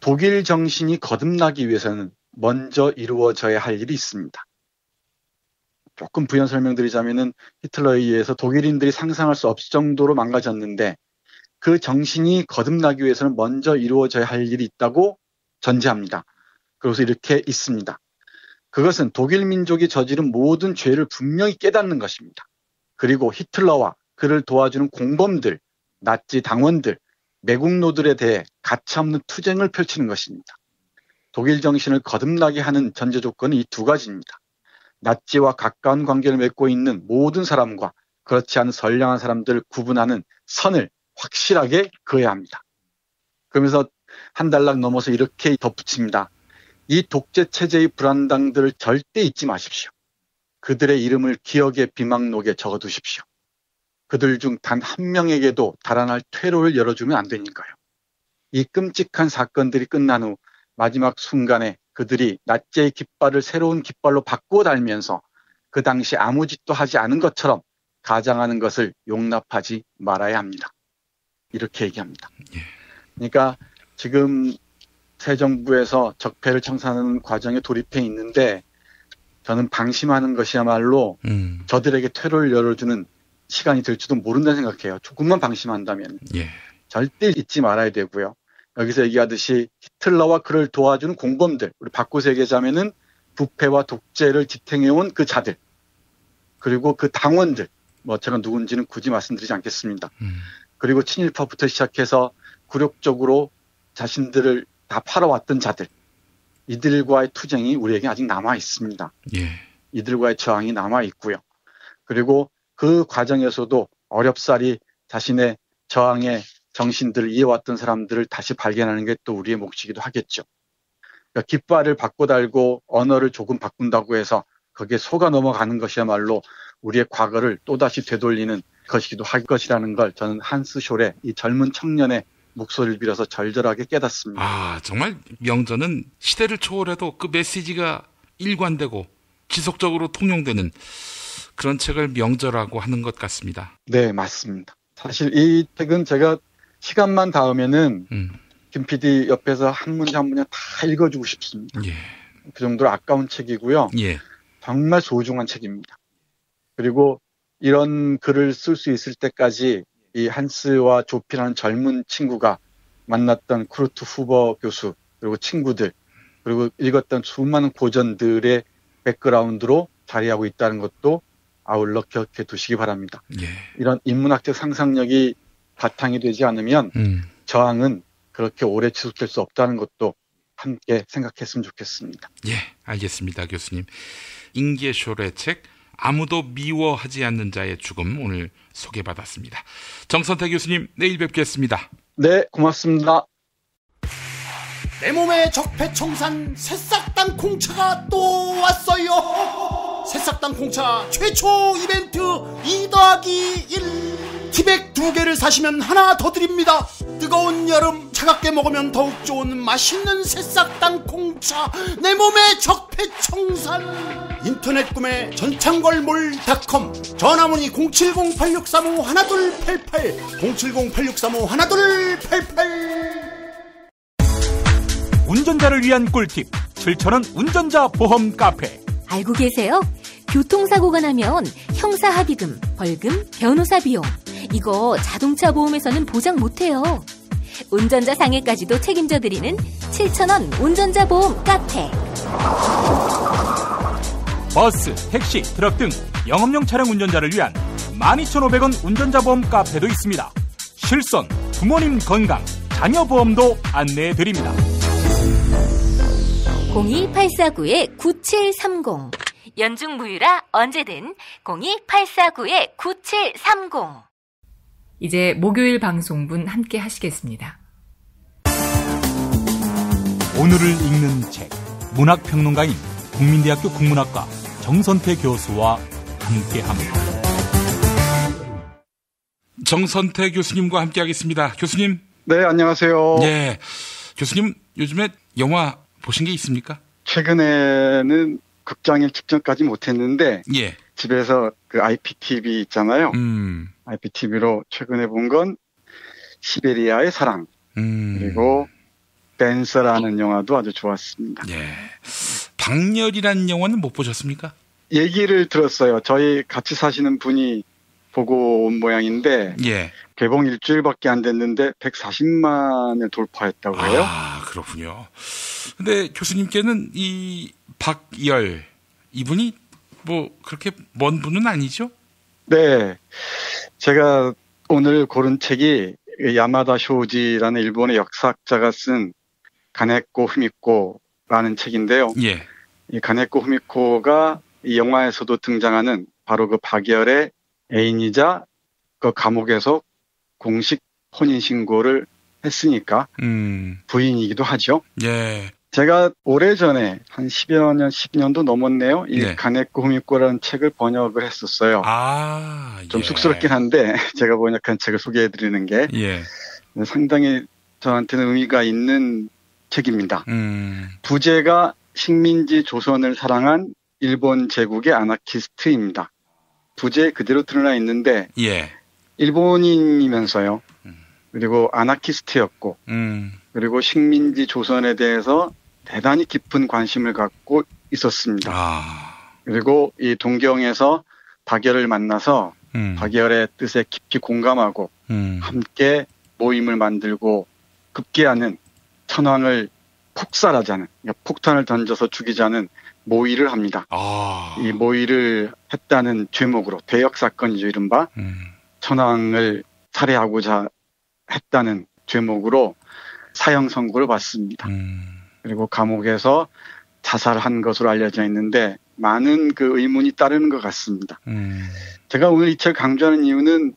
독일 정신이 거듭나기 위해서는 먼저 이루어져야 할 일이 있습니다. 조금 부연 설명드리자면은 히틀러에 의해서 독일인들이 상상할 수 없을 정도로 망가졌는데 그 정신이 거듭나기 위해서는 먼저 이루어져야 할 일이 있다고 전제합니다. 그래서 이렇게 있습니다. 그것은 독일 민족이 저지른 모든 죄를 분명히 깨닫는 것입니다. 그리고 히틀러와 그를 도와주는 공범들, 나치 당원들, 매국노들에 대해 가차없는 투쟁을 펼치는 것입니다. 독일 정신을 거듭나게 하는 전제 조건은 이 두 가지입니다. 나치와 가까운 관계를 맺고 있는 모든 사람과 그렇지 않은 선량한 사람들을 구분하는 선을 확실하게 그어야 합니다. 그러면서 한 달락 넘어서 이렇게 덧붙입니다. 이 독재 체제의 불안당들을 절대 잊지 마십시오. 그들의 이름을 기억의 비망록에 적어두십시오. 그들 중 단 한 명에게도 달아날 퇴로를 열어주면 안 되니까요. 이 끔찍한 사건들이 끝난 후 마지막 순간에 그들이 나치의 깃발을 새로운 깃발로 바꾸어 달면서 그 당시 아무 짓도 하지 않은 것처럼 가장하는 것을 용납하지 말아야 합니다. 이렇게 얘기합니다. 그러니까 지금 새 정부에서 적폐를 청산하는 과정에 돌입해 있는데 저는 방심하는 것이야말로 저들에게 퇴로를 열어주는 시간이 될지도 모른다는 생각해요. 조금만 방심한다면. 절대 잊지 말아야 되고요. 여기서 얘기하듯이 히틀러와 그를 도와주는 공범들, 우리 바꿔서 얘기하자면은 부패와 독재를 지탱해온 그 자들, 그리고 그 당원들, 뭐 제가 누군지는 굳이 말씀드리지 않겠습니다. 그리고 친일파부터 시작해서 굴욕적으로 자신들을 다 팔아왔던 자들, 이들과의 투쟁이 우리에게 아직 남아 있습니다. 이들과의 저항이 남아 있고요. 그리고 그 과정에서도 어렵사리 자신의 저항의 정신들을 이어왔던 사람들을 다시 발견하는 게 또 우리의 몫이기도 하겠죠. 그러니까 깃발을 바꿔 달고 언어를 조금 바꾼다고 해서 거기에 속아 넘어가는 것이야말로 우리의 과거를 또다시 되돌리는 것이기도 할 것이라는 걸 저는 한스 숄의 이 젊은 청년의 목소리를 빌어서 절절하게 깨닫습니다. 정말 명저는 시대를 초월해도 그 메시지가 일관되고 지속적으로 통용되는 그런 책을 명저라고 하는 것 같습니다. 네, 맞습니다. 사실 이 책은 제가 시간만 닿으면은 김 PD 옆에서 한 문제 한 문제 다 읽어주고 싶습니다. 그 정도로 아까운 책이고요. 정말 소중한 책입니다. 그리고 이런 글을 쓸 수 있을 때까지 이 한스와 조피라는 젊은 친구가 만났던 쿠르트 후버 교수 그리고 친구들 그리고 읽었던 수많은 고전들의 백그라운드로 자리하고 있다는 것도 아울러 기억해 두시기 바랍니다. 예. 이런 인문학적 상상력이 바탕이 되지 않으면 저항은 그렇게 오래 지속될 수 없다는 것도 함께 생각했으면 좋겠습니다. 예, 알겠습니다, 교수님. 잉게쇼의 책 아무도 미워하지 않는 자의 죽음 오늘 소개받았습니다. 정선태 교수님, 내일 뵙겠습니다. 네, 고맙습니다. 내 몸에 적폐청산 새싹당 콩차가 또 왔어요. 새싹당 콩차 최초 이벤트 2+1 티백 2개를 사시면 하나 더 드립니다. 뜨거운 여름 차갑게 먹으면 더욱 좋은 맛있는 새싹당 콩차 내 몸에 적폐청산. 인터넷 구매 전창걸몰닷컴 전화문의 070-8635-1288 070-8635-1288. 운전자를 위한 꿀팁 7,000원 운전자 보험 카페. 알고 계세요? 교통사고가 나면 형사합의금, 벌금, 변호사 비용 이거 자동차 보험에서는 보장 못해요. 운전자 상해까지도 책임져 드리는 7,000원 운전자 보험 카페. 버스, 택시, 트럭 등 영업용 차량 운전자를 위한 12,500원 운전자 보험 카페도 있습니다. 실손, 부모님 건강, 자녀 보험도 안내해드립니다. 02849-9730 연중 무휴라 언제든 02849-9730. 이제 목요일 방송분 함께 하시겠습니다. 오늘을 읽는 책 문학평론가인 국민대학교 국문학과 정선태 교수와 함께합니다. 정선태 교수님과 함께하겠습니다. 교수님. 네, 안녕하세요. 네, 교수님 요즘에 영화 보신 게 있습니까? 최근에는 극장에 직전까지 못했는데 예. 집에서 그 IPTV 있잖아요. IPTV로 최근에 본 건 시베리아의 사랑 그리고 댄서라는 영화도 아주 좋았습니다. 예. 박렬이라는 영화는 못 보셨습니까? 얘기를 들었어요. 저희 같이 사시는 분이 보고 온 모양인데 예. 개봉 일주일밖에 안 됐는데 140만을 돌파했다고 해요. 아, 그렇군요. 근데 교수님께는 이 박열 이분이 뭐 그렇게 먼 분은 아니죠? 네. 제가 오늘 고른 책이 야마다 쇼지라는 일본의 역사학자가 쓴 가네코 후미코라는 책인데요. 예. 이 가네코 후미코가 이 영화에서도 등장하는 바로 그 박열의 애인이자 그 감옥에서 공식 혼인신고를 했으니까 부인이기도 하죠. 예. 제가 오래전에 한 10여 년, 10년도 넘었네요. 이 네. 가네코 후미코라는 책을 번역을 했었어요. 아, 좀 예. 쑥스럽긴 한데 제가 번역한 책을 소개해드리는 게 예. 상당히 저한테는 의미가 있는 책입니다. 부제가 식민지 조선을 사랑한 일본 제국의 아나키스트입니다. 부제 그대로 드러나 있는데 예. 일본인이면서요. 그리고 아나키스트였고 그리고 식민지 조선에 대해서 대단히 깊은 관심을 갖고 있었습니다. 그리고 이 동경에서 박열을 만나서 박열의 뜻에 깊이 공감하고 함께 모임을 만들고 급기야는 천황을 폭살하자는, 그러니까 폭탄을 던져서 죽이자는 모의를 합니다. 이 모의를 했다는 죄목으로 대역 사건이죠. 이른바 천황을 살해하고자 했다는 죄목으로 사형 선고를 받습니다. 그리고 감옥에서 자살한 것으로 알려져 있는데 많은 그 의문이 따르는 것 같습니다. 제가 오늘 이 책을 강조하는 이유는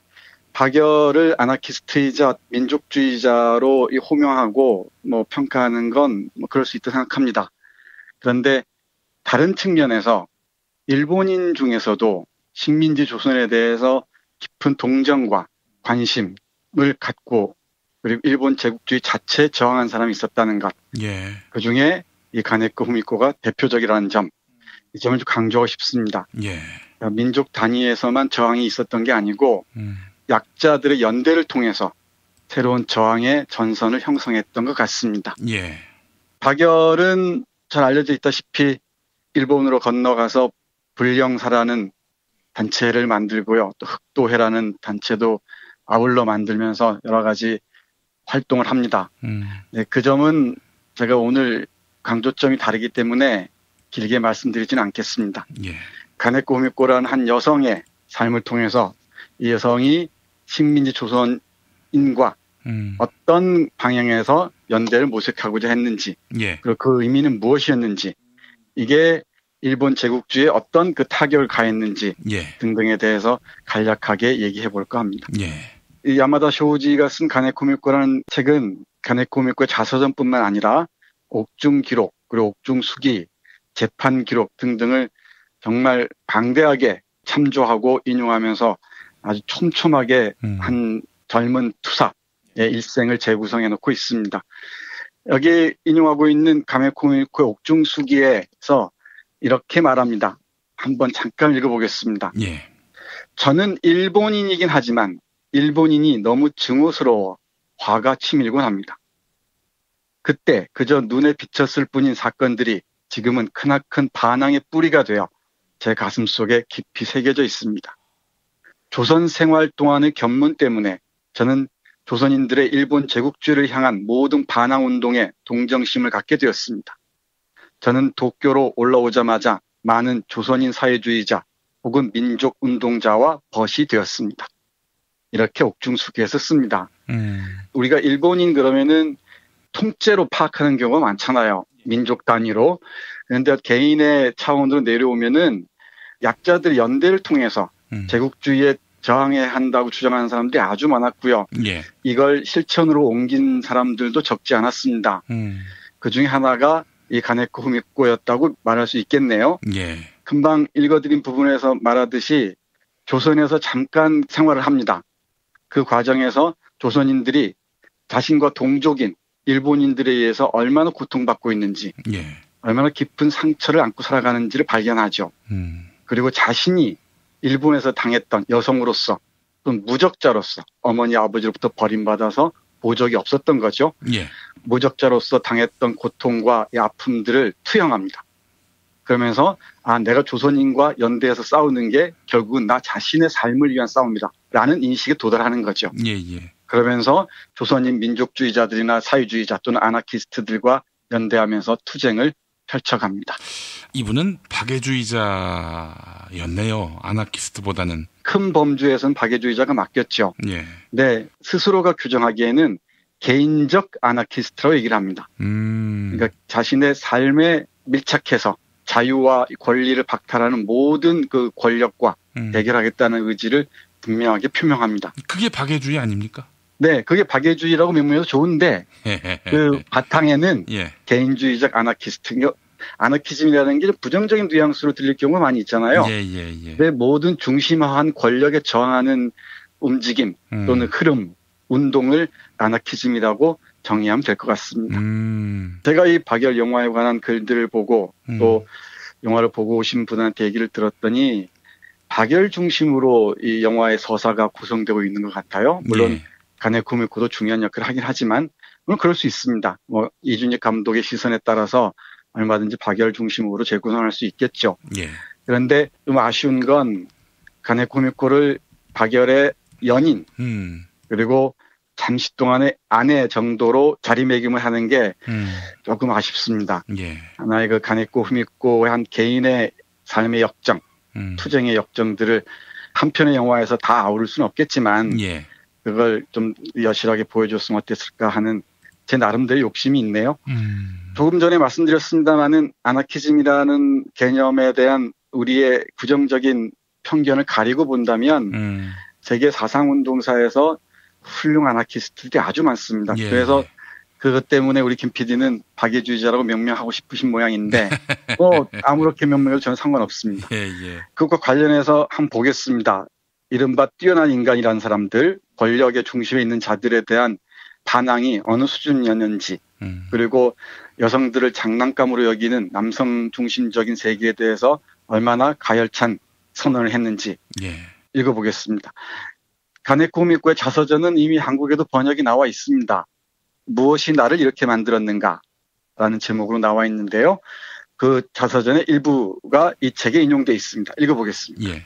박열을 아나키스트이자 민족주의자로 호명하고 뭐 평가하는 건 뭐 그럴 수 있다고 생각합니다. 그런데 다른 측면에서 일본인 중에서도 식민지 조선에 대해서 깊은 동정과 관심을 갖고 그리고 일본 제국주의 자체에 저항한 사람이 있었다는 것. 예. 그중에 이 가네코 후미코가 대표적이라는 점. 이 점을 좀 강조하고 싶습니다. 예. 그러니까 민족 단위에서만 저항이 있었던 게 아니고 약자들의 연대를 통해서 새로운 저항의 전선을 형성했던 것 같습니다. 예. 박열은 잘 알려져 있다시피 일본으로 건너가서 불령사라는 단체를 만들고요. 또 흑도회라는 단체도 아울러 만들면서 여러 가지 활동을 합니다. 네, 그 점은 제가 오늘 강조점이 다르기 때문에 길게 말씀드리지는 않겠습니다. 예. 가네코 후미코라는 한 여성의 삶을 통해서 이 여성이 식민지 조선인과 어떤 방향에서 연대를 모색하고자 했는지, 예. 그리고 그 의미는 무엇이었는지, 이게 일본 제국주의에 어떤 그 타격을 가했는지 예. 등등에 대해서 간략하게 얘기해 볼까 합니다. 예. 이 야마다 쇼지가 쓴 가네코 후미코라는 책은 가네코 후미코의 자서전뿐만 아니라 옥중 기록, 그리고 옥중 수기, 재판 기록 등등을 정말 방대하게 참조하고 인용하면서 아주 촘촘하게 한 젊은 투사의 일생을 재구성해 놓고 있습니다. 여기 인용하고 있는 가네코 후미코의 옥중 수기에서 이렇게 말합니다. 한번 잠깐 읽어보겠습니다. 예. 저는 일본인이긴 하지만 일본인이 너무 증오스러워 화가 치밀곤 합니다. 그때 그저 눈에 비쳤을 뿐인 사건들이 지금은 크나큰 반항의 뿌리가 되어 제 가슴 속에 깊이 새겨져 있습니다. 조선 생활 동안의 견문 때문에 저는 조선인들의 일본 제국주의를 향한 모든 반항 운동에 동정심을 갖게 되었습니다. 저는 도쿄로 올라오자마자 많은 조선인 사회주의자 혹은 민족 운동자와 벗이 되었습니다. 이렇게 옥중수기에서 씁니다. 우리가 일본인 그러면은 통째로 파악하는 경우가 많잖아요. 민족 단위로. 그런데 개인의 차원으로 내려오면은 약자들 연대를 통해서 제국주의에 저항해야 한다고 주장하는 사람들이 아주 많았고요. 예. 이걸 실천으로 옮긴 사람들도 적지 않았습니다. 그 중에 하나가 이 가네코 후미코였다고 말할 수 있겠네요. 예. 금방 읽어드린 부분에서 말하듯이 조선에서 잠깐 생활을 합니다. 그 과정에서 조선인들이 자신과 동족인 일본인들에 의해서 얼마나 고통받고 있는지, 예. 얼마나 깊은 상처를 안고 살아가는지를 발견하죠. 그리고 자신이 일본에서 당했던 여성으로서 또는 무적자로서 어머니 아버지로부터 버림받아서 보적이 없었던 거죠. 예. 무적자로서 당했던 고통과 이 아픔들을 투영합니다. 그러면서 내가 조선인과 연대해서 싸우는 게 결국은 나 자신의 삶을 위한 싸움이다 라는 인식에 도달하는 거죠. 예, 예. 그러면서 조선인 민족주의자들이나 사회주의자 또는 아나키스트들과 연대하면서 투쟁을 펼쳐갑니다. 이분은 박애주의자였네요. 아나키스트보다는. 큰 범주에서는 박애주의자가 맡겼죠. 예. 네, 스스로가 규정하기에는 개인적 아나키스트라고 얘기를 합니다. 그러니까 자신의 삶에 밀착해서 자유와 권리를 박탈하는 모든 그 권력과 대결하겠다는 의지를 분명하게 표명합니다. 그게 박애주의 아닙니까? 네, 그게 박애주의라고 명명해서 좋은데 그 바탕에는 예. 개인주의적 아나키스트, 아나키즘이라는 게 부정적인 뉘앙스로 들릴 경우가 많이 있잖아요. 네, 모든 중심화한 권력에 저항하는 움직임 또는 흐름, 운동을 아나키즘이라고 정의하면 될 것 같습니다. 제가 이 박열 영화에 관한 글들을 보고 또 영화를 보고 오신 분한테 얘기를 들었더니 박열 중심으로 이 영화의 서사가 구성되고 있는 것 같아요. 물론 예. 가네코 후미코도 중요한 역할을 하긴 하지만 물론 그럴 수 있습니다. 뭐 이준익 감독의 시선에 따라서 얼마든지 박열 중심으로 재구성할 수 있겠죠. 예. 그런데 좀 아쉬운 건 가네코 후미코를 박열의 연인 그리고 잠시 동안의 아내 정도로 자리매김을 하는 게 조금 아쉽습니다. 예. 하나의 그 가네코 후미코의 한 개인의 삶의 역정, 투쟁의 역정들을 한 편의 영화에서 다 아우를 수는 없겠지만 예. 그걸 좀 여실하게 보여줬으면 어땠을까 하는 제 나름대로 욕심이 있네요. 조금 전에 말씀드렸습니다마는 아나키즘이라는 개념에 대한 우리의 부정적인 편견을 가리고 본다면 세계 사상운동사에서 훌륭한 아나키스트들이 아주 많습니다. 예. 그래서 그것 때문에 우리 김 PD는 박애주의자라고 명명하고 싶으신 모양인데 아무렇게 명명해도 저는 상관없습니다. 예, 예. 그것과 관련해서 한번 보겠습니다. 이른바 뛰어난 인간이라는 사람들, 권력의 중심에 있는 자들에 대한 반항이 어느 수준이었는지 그리고 여성들을 장난감으로 여기는 남성 중심적인 세계에 대해서 얼마나 가열찬 선언을 했는지 예. 읽어보겠습니다. 가네코 후미코의 자서전은 이미 한국에도 번역이 나와 있습니다. 무엇이 나를 이렇게 만들었는가? 라는 제목으로 나와 있는데요. 그 자서전의 일부가 이 책에 인용되어 있습니다. 읽어보겠습니다. 예.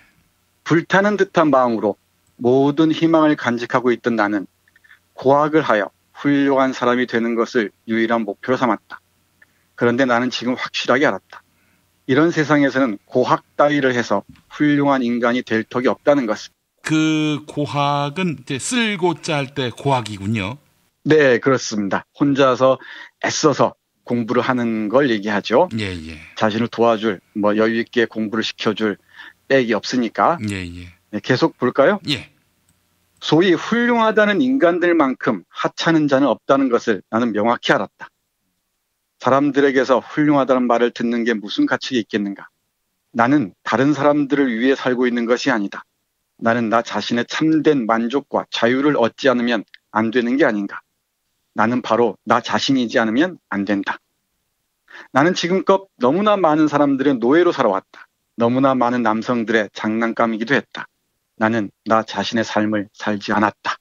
불타는 듯한 마음으로 모든 희망을 간직하고 있던 나는 고학을 하여 훌륭한 사람이 되는 것을 유일한 목표로 삼았다. 그런데 나는 지금 확실하게 알았다. 이런 세상에서는 고학 따위를 해서 훌륭한 인간이 될 턱이 없다는 것을. 그 고학은 이제 쓸고 짤 때 고학이군요. 네, 그렇습니다. 혼자서 애써서 공부를 하는 걸 얘기하죠. 예. 자신을 도와줄, 여유 있게 공부를 시켜줄 백이 없으니까. 예. 네, 계속 볼까요? 예. 소위 훌륭하다는 인간들만큼 하찮은 자는 없다는 것을 나는 명확히 알았다. 사람들에게서 훌륭하다는 말을 듣는 게 무슨 가치가 있겠는가? 나는 다른 사람들을 위해 살고 있는 것이 아니다. 나는 나 자신의 참된 만족과 자유를 얻지 않으면 안 되는 게 아닌가? 나는 바로 나 자신이지 않으면 안 된다. 나는 지금껏 너무나 많은 사람들의 노예로 살아왔다. 너무나 많은 남성들의 장난감이기도 했다. 나는 나 자신의 삶을 살지 않았다.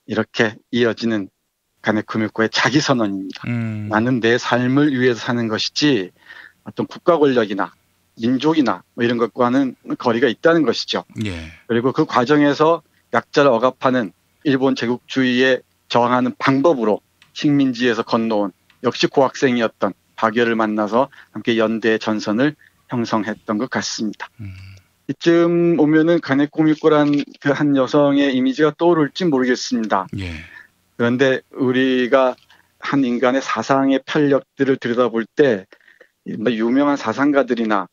이렇게 이어지는 가네쿠미코의 자기 선언입니다. 나는 내 삶을 위해서 사는 것이지 어떤 국가 권력이나 민족이나 이런 것과는 거리가 있다는 것이죠. 예. 그리고 그 과정에서 약자를 억압하는 일본 제국주의에 저항하는 방법으로 식민지에서 건너온 역시 고학생이었던 박열을 만나서 함께 연대의 전선을 형성했던 것 같습니다. 이쯤 오면은 가네쿠미코란 그 한 여성의 이미지가 떠오를지 모르겠습니다. 예. 그런데 우리가 한 인간의 사상의 편력들을 들여다볼 때 유명한 사상가들이나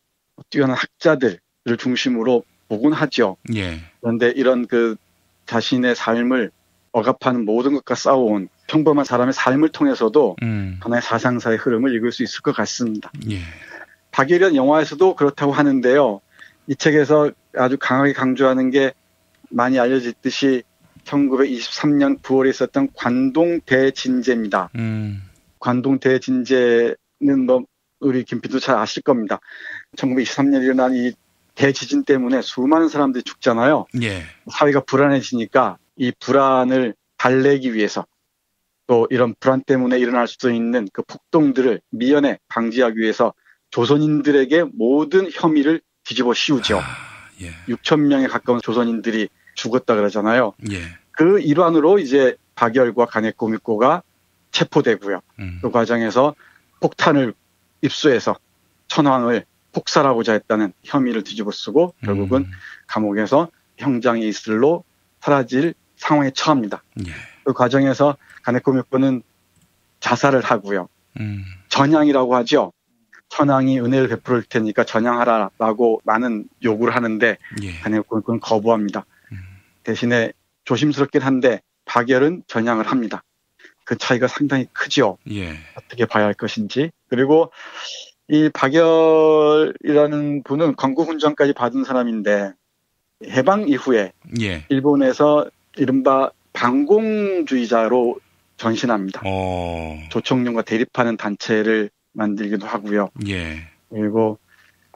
뛰어난 학자들을 중심으로 보곤 하죠. 예. 그런데 이런 그 자신의 삶을 억압하는 모든 것과 싸워온 평범한 사람의 삶을 통해서도 하나의 사상사의 흐름을 읽을 수 있을 것 같습니다. 예. 박예련 영화에서도 그렇다고 하는데요. 이 책에서 아주 강하게 강조하는 게 많이 알려졌듯이 1923년 9월에 있었던 관동 대진제입니다. 관동 대진제는 우리 김PD도 잘 아실 겁니다. 1923년에 일어난 이 대지진 때문에 수많은 사람들이 죽잖아요. 예. 사회가 불안해지니까 이 불안을 달래기 위해서 또 이런 불안 때문에 일어날 수도 있는 그 폭동들을 미연에 방지하기 위해서 조선인들에게 모든 혐의를 뒤집어 씌우죠. 6천 명에 가까운 조선인들이 죽었다 그러잖아요. 예. 그 일환으로 이제 박열과 가네쿠미코가 체포되고요. 그 과정에서 폭탄을 입수해서 천황을 폭살하고자 했다는 혐의를 뒤집어 쓰고 결국은 감옥에서 형장의 이슬로 사라질 상황에 처합니다. 예. 그 과정에서 가네쿠미코는 자살을 하고요. 전향이라고 하죠. 천황이 은혜를 베풀 테니까 전향하라라고 많은 요구를 하는데 가네쿠미코는 거부합니다. 대신에 조심스럽긴 한데 박열은 전향을 합니다. 그 차이가 상당히 크죠. 예. 어떻게 봐야 할 것인지. 그리고 이 박열이라는 분은 건국훈장까지 받은 사람인데 해방 이후에 예. 일본에서 이른바 반공주의자로 전신합니다. 조총련과 대립하는 단체를 만들기도 하고요. 예. 그리고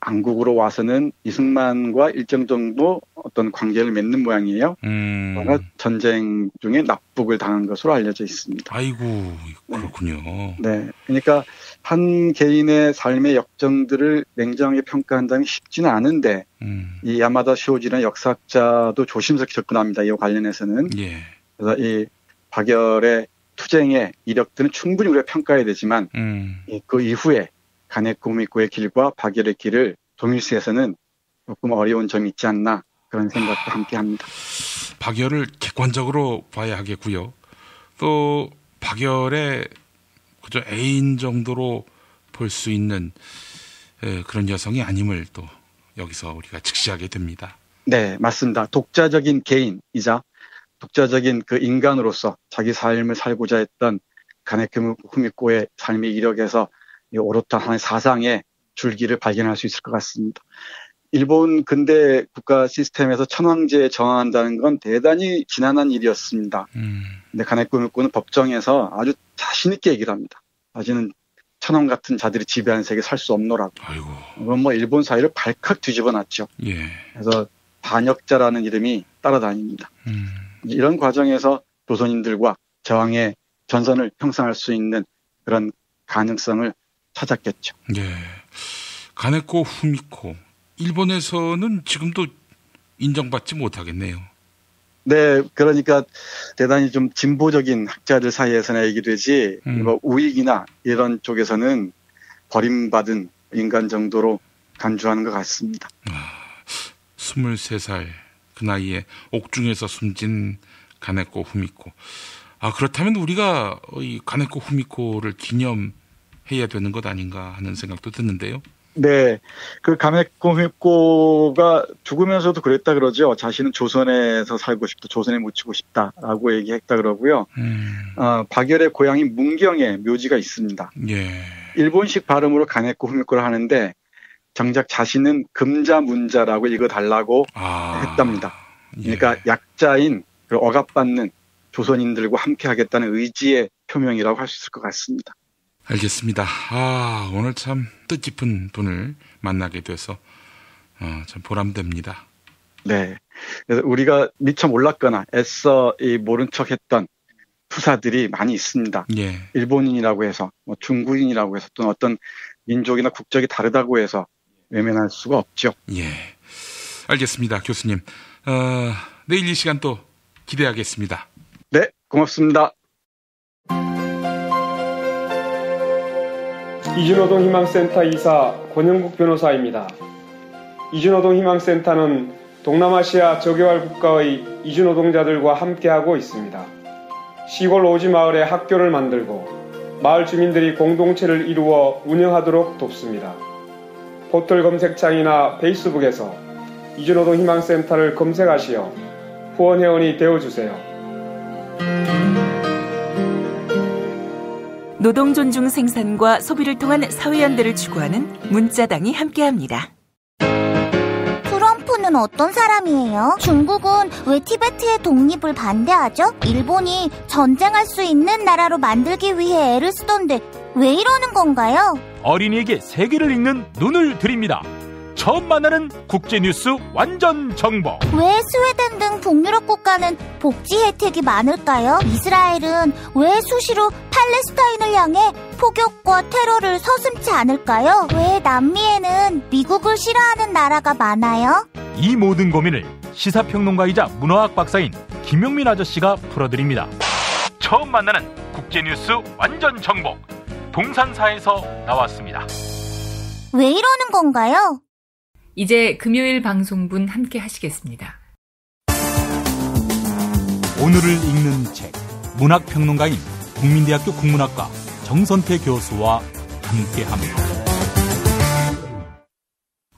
안국으로 와서는 이승만과 일정 정도 어떤 관계를 맺는 모양이에요. 그러나 전쟁 중에 납북을 당한 것으로 알려져 있습니다. 아이고, 그렇군요. 네. 그러니까 한 개인의 삶의 역정들을 냉정하게 평가한다는 게 쉽지는 않은데 이 야마다 쇼지라는 역사학자도 조심스럽게 접근합니다. 이와 관련해서는. 예. 그래서 이 박열의 투쟁의 이력들은 충분히 우리가 평가해야 되지만 그 이후에 가네쿠미코의 길과 박열의 길을 동일시해서는 조금 어려운 점이 있지 않나 그런 생각도 함께 합니다. 박열을 객관적으로 봐야 하겠고요. 또 박열의 그저 애인 정도로 볼 수 있는 그런 여성이 아님을 또 여기서 우리가 직시하게 됩니다. 네, 맞습니다. 독자적인 개인이자 독자적인 그 인간으로서 자기 삶을 살고자 했던 가네쿠미코의 삶의 이력에서 이 오롯한 하나의 사상의 줄기를 발견할 수 있을 것 같습니다. 일본 근대 국가 시스템에서 천황제에 저항한다는 건 대단히 지난한 일이었습니다. 근데 가네쿠미코는 법정에서 아주 자신 있게 얘기를 합니다. 자신은 천황 같은 자들이 지배하는 세계에 살 수 없노라고. 아이고. 그건 뭐 일본 사회를 발칵 뒤집어 놨죠. 예. 그래서 반역자라는 이름이 따라다닙니다. 이런 과정에서 조선인들과 저항의 전선을 형성할 수 있는 그런 가능성을 찾았겠죠. 예. 가네코 후미코. 일본에서는 지금도 인정받지 못하겠네요. 네, 그러니까 대단히 좀 진보적인 학자들 사이에서나 얘기되지, 뭐 우익이나 이런 쪽에서는 버림받은 인간 정도로 간주하는 것 같습니다. 23살 그 나이에 옥중에서 숨진 가네코 후미코. 그렇다면 우리가 이 가네코 후미코를 기념해야 되는 것 아닌가 하는 생각도 드는데요. 네, 그 가네코 후미코가 죽으면서도 그랬다 그러죠. 자신은 조선에서 살고 싶다, 조선에 묻히고 싶다라고 얘기했다 그러고요. 박열의 고향인 문경에 묘지가 있습니다. 예. 일본식 발음으로 가네코 후미코를 하는데 정작 자신은 금자문자라고 읽어달라고 했답니다. 그러니까 약자인 억압받는 조선인들과 함께하겠다는 의지의 표명이라고 할 수 있을 것 같습니다. 알겠습니다. 오늘 참 뜻깊은 분을 만나게 돼서 참 보람됩니다. 네. 그래서 우리가 미처 몰랐거나 애써 모른 척했던 투사들이 많이 있습니다. 예. 일본인이라고 해서, 중국인이라고 해서, 또는 어떤 민족이나 국적이 다르다고 해서 외면할 수가 없죠. 예. 알겠습니다. 교수님. 내일 이 시간 또 기대하겠습니다. 네, 고맙습니다. 이준호동 희망센터 이사 권영국 변호사입니다. 이준호동 희망센터는 동남아시아 저개발 국가의 이주노동자들과 함께하고 있습니다. 시골 오지 마을에 학교를 만들고 마을 주민들이 공동체를 이루어 운영하도록 돕습니다. 포털 검색창이나 페이스북에서 이주노동 희망센터를 검색하시어 후원회원이 되어주세요. 노동 존중 생산과 소비를 통한 사회연대를 추구하는 문자당이 함께합니다. 트럼프는 어떤 사람이에요? 중국은 왜 티베트의 독립을 반대하죠? 일본이 전쟁할 수 있는 나라로 만들기 위해 애를 쓰던데 왜 이러는 건가요? 어린이에게 세계를 읽는 눈을 드립니다. 처음 만나는 국제뉴스 완전 정보. 왜 스웨덴 등 북유럽 국가는 복지 혜택이 많을까요? 이스라엘은 왜 수시로 팔레스타인을 향해 폭격과 테러를 서슴지 않을까요? 왜 남미에는 미국을 싫어하는 나라가 많아요? 이 모든 고민을 시사평론가이자 문화학 박사인 김용민 아저씨가 풀어드립니다. 처음 만나는 국제뉴스 완전 정보. 동산사에서 나왔습니다. 왜 이러는 건가요? 이제 금요일 방송분 함께 하시겠습니다. 오늘을 읽는 책, 문학평론가인 국민대학교 국문학과 정선태 교수와 함께합니다.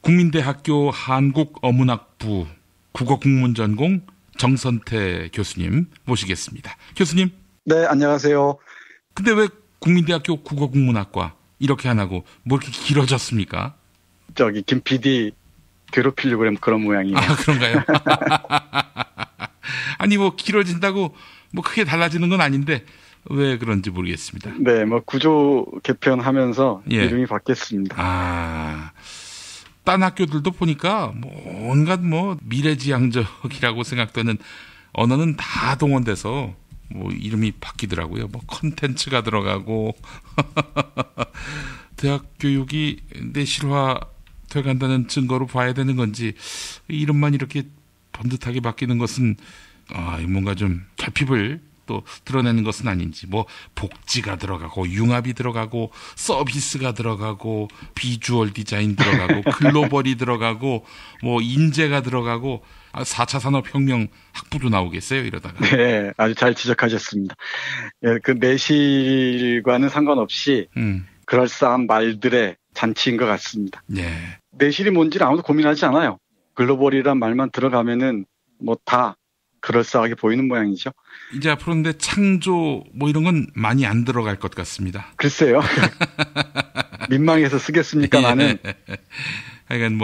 국민대학교 한국어문학부 국어국문전공 정선태 교수님 모시겠습니다. 교수님. 네, 안녕하세요. 근데 왜 국민대학교 국어국문학과 이렇게 안 하고 뭐 이렇게 길어졌습니까? 김 PD 괴롭히려고 그런 모양이에요. 그런가요? 아니 뭐 길어진다고 뭐 크게 달라지는 건 아닌데 왜 그런지 모르겠습니다. 네, 구조 개편하면서 이름이 바뀌었습니다. 딴 학교들도 보니까 온갖 미래지향적이라고 생각되는 언어는 다 동원돼서 이름이 바뀌더라고요. 컨텐츠가 들어가고 대학 교육이 내실화 돼간다는 증거로 봐야 되는 건지 이름만 이렇게 번듯하게 바뀌는 것은 뭔가 좀 결핍을 또 드러내는 것은 아닌지 복지가 들어가고 융합이 들어가고 서비스가 들어가고 비주얼 디자인 들어가고 글로벌이 들어가고 인재가 들어가고 4차 산업혁명 학부도 나오겠어요 이러다가. 네, 아주 잘 지적하셨습니다. 그 내실과는 상관없이 그럴싸한 말들의 잔치인 것 같습니다. 네. 내실이 뭔지는 아무도 고민하지 않아요. 글로벌이란 말만 들어가면은 다 그럴싸하게 보이는 모양이죠. 이제 앞으로 근데 창조 이런 건 많이 안 들어갈 것 같습니다. 글쎄요. 민망해서 쓰겠습니까, 나는. 하여간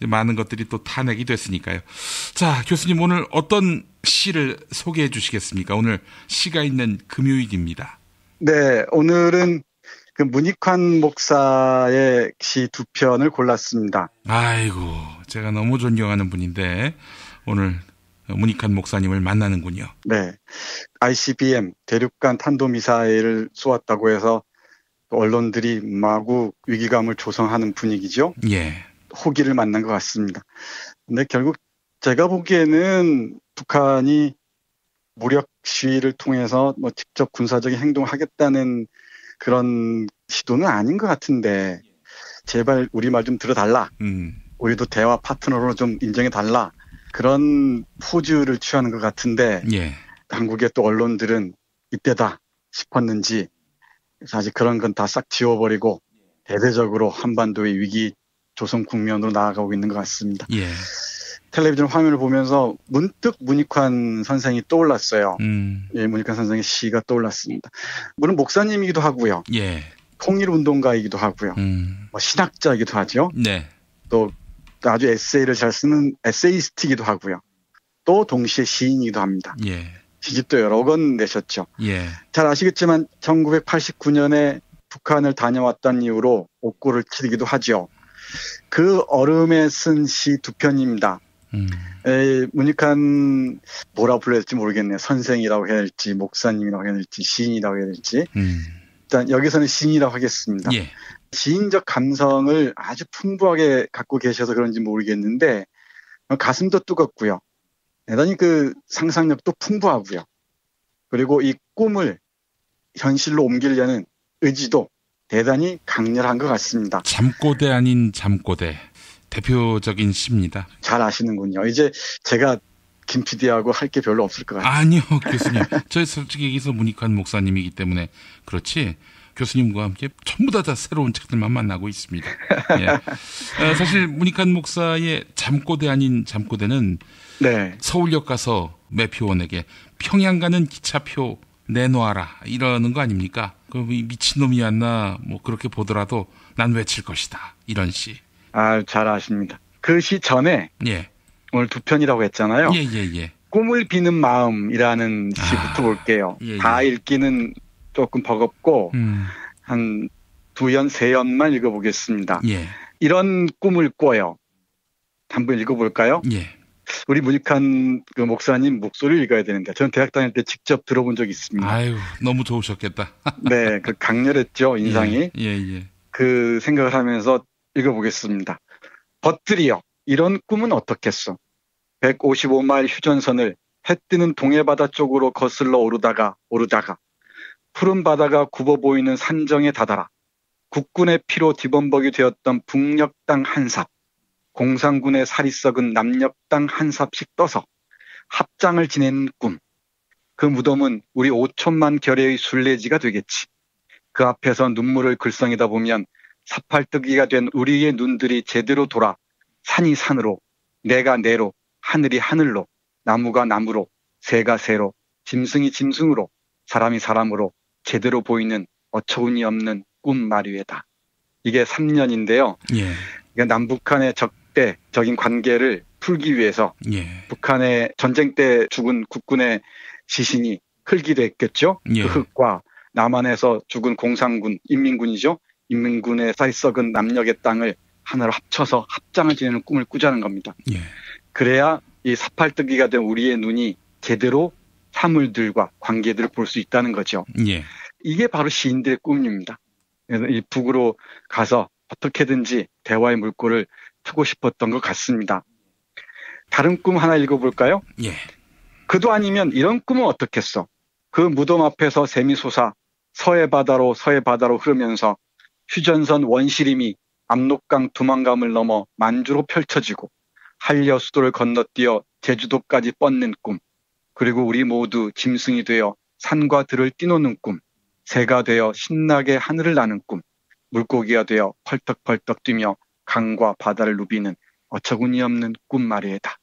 많은 것들이 또 탄핵이 됐으니까요. 자, 교수님 오늘 어떤 시를 소개해 주시겠습니까? 오늘 시가 있는 금요일입니다. 네, 오늘은 그 문익환 목사의 시 두 편을 골랐습니다. 아이고, 제가 너무 존경하는 분인데 오늘 문익환 목사님을 만나는군요. 네, ICBM 대륙간 탄도미사일을 쏘았다고 해서 언론들이 마구 위기감을 조성하는 분위기죠. 예. 호기를 만난 것 같습니다. 근데 결국 제가 보기에는 북한이 무력 시위를 통해서 직접 군사적인 행동을 하겠다는 그런 시도는 아닌 것 같은데 제발 우리 말 좀 들어달라. 우리도 대화 파트너로 좀 인정해달라. 그런 포즈를 취하는 것 같은데 예. 한국의 또 언론들은 이때다 싶었는지 사실 그런 건 다 싹 지워버리고 대대적으로 한반도의 위기 조성 국면으로 나아가고 있는 것 같습니다. 예. 텔레비전 화면을 보면서 문득 문익환 선생이 떠올랐어요. 예, 문익환 선생의 시가 떠올랐습니다. 물론 목사님이기도 하고요. 예. 통일운동가이기도 하고요. 뭐 신학자이기도 하죠. 네. 또 아주 에세이를 잘 쓰는 에세이스트이기도 하고요. 또 동시에 시인이기도 합니다. 예. 시집도 여러 권 내셨죠. 예. 잘 아시겠지만 1989년에 북한을 다녀왔던 이후로 옥고를 치르기도 하죠. 그 얼음에 쓴 시 두 편입니다. 문익환 뭐라 불러야 될지 모르겠네요. 선생이라고 해야 될지 목사님이라고 해야 될지 시인이라고 해야 될지 일단 여기서는 시인이라고 하겠습니다. 예. 시인적 감성을 아주 풍부하게 갖고 계셔서 그런지 모르겠는데 가슴도 뜨겁고요. 대단히 그 상상력도 풍부하고요. 그리고 이 꿈을 현실로 옮기려는 의지도 대단히 강렬한 것 같습니다. 잠꼬대 아닌 잠꼬대. 대표적인 시입니다. 잘 아시는군요. 이제 제가 김 PD하고 할 게 별로 없을 것 같아요. 아니요, 교수님. 저 솔직히 여기서 문익환 목사님이기 때문에 그렇지 교수님과 함께 전부 다 새로운 책들만 만나고 있습니다. 예. 사실 문익환 목사의 잠꼬대 아닌 잠꼬대는 네. 서울역 가서 매표원에게 평양 가는 기차표 내놓아라 이러는 거 아닙니까? 그 미친놈이었나 뭐 그렇게 보더라도 난 외칠 것이다. 이런 시. 아, 잘 아십니다. 그 시 전에 예. 오늘 두 편이라고 했잖아요. 예. 꿈을 비는 마음이라는 시부터 볼게요. 예. 다 읽기는 조금 버겁고 한 2연, 3연만 읽어보겠습니다. 예. 이런 꿈을 꿔요. 한번 읽어볼까요? 예. 우리 문익환 그 목사님 목소리를 읽어야 되는데 저는 대학 다닐 때 직접 들어본 적이 있습니다. 아유, 너무 좋으셨겠다. 네, 그 강렬했죠, 인상이. 예. 그 생각을 하면서 읽어보겠습니다. 벗들이여, 이런 꿈은 어떻겠어? 155마일 휴전선을 해 뜨는 동해바다 쪽으로 거슬러 오르다가 푸른 바다가 굽어 보이는 산정에 다다라 국군의 피로 뒤범벅이 되었던 북녘 땅 한 삽, 공산군의 살이 썩은 남녘 땅 한 삽씩 떠서 합장을 지내는 꿈. 그 무덤은 우리 5천만 결의의 순례지가 되겠지. 그 앞에서 눈물을 글썽이다 보면 사팔뜨기가 된 우리의 눈들이 제대로 돌아 산이 산으로, 내가 내로, 하늘이 하늘로, 나무가 나무로, 새가 새로, 짐승이 짐승으로, 사람이 사람으로 제대로 보이는 어처구니 없는 꿈 말이외다. 이게 3년인데요. 예. 그러니까 남북한의 적대적인 관계를 풀기 위해서 북한의 전쟁 때 죽은 국군의 시신이 흙이 됐겠죠. 예. 그 흙과 남한에서 죽은 공산군, 인민군이죠. 인민군의 쌀 썩은 남녘의 땅을 하나로 합쳐서 합장을 지내는 꿈을 꾸자는 겁니다. 예. 그래야 이 사팔뜨기가 된 우리의 눈이 제대로 사물들과 관계들을 볼 수 있다는 거죠. 예. 이게 바로 시인들의 꿈입니다. 그래서 이 북으로 가서 어떻게든지 대화의 물꼬를 트고 싶었던 것 같습니다. 다른 꿈 하나 읽어볼까요? 예. 그도 아니면 이런 꿈은 어떻겠어? 그 무덤 앞에서 샘이 솟아 서해 바다로 흐르면서 휴전선 원시림이 압록강 두만강을 넘어 만주로 펼쳐지고 한려 수도를 건너뛰어 제주도까지 뻗는 꿈. 그리고 우리 모두 짐승이 되어 산과 들을 뛰노는 꿈. 새가 되어 신나게 하늘을 나는 꿈. 물고기가 되어 펄떡펄떡 뛰며 강과 바다를 누비는 어처구니 없는 꿈 말이에다.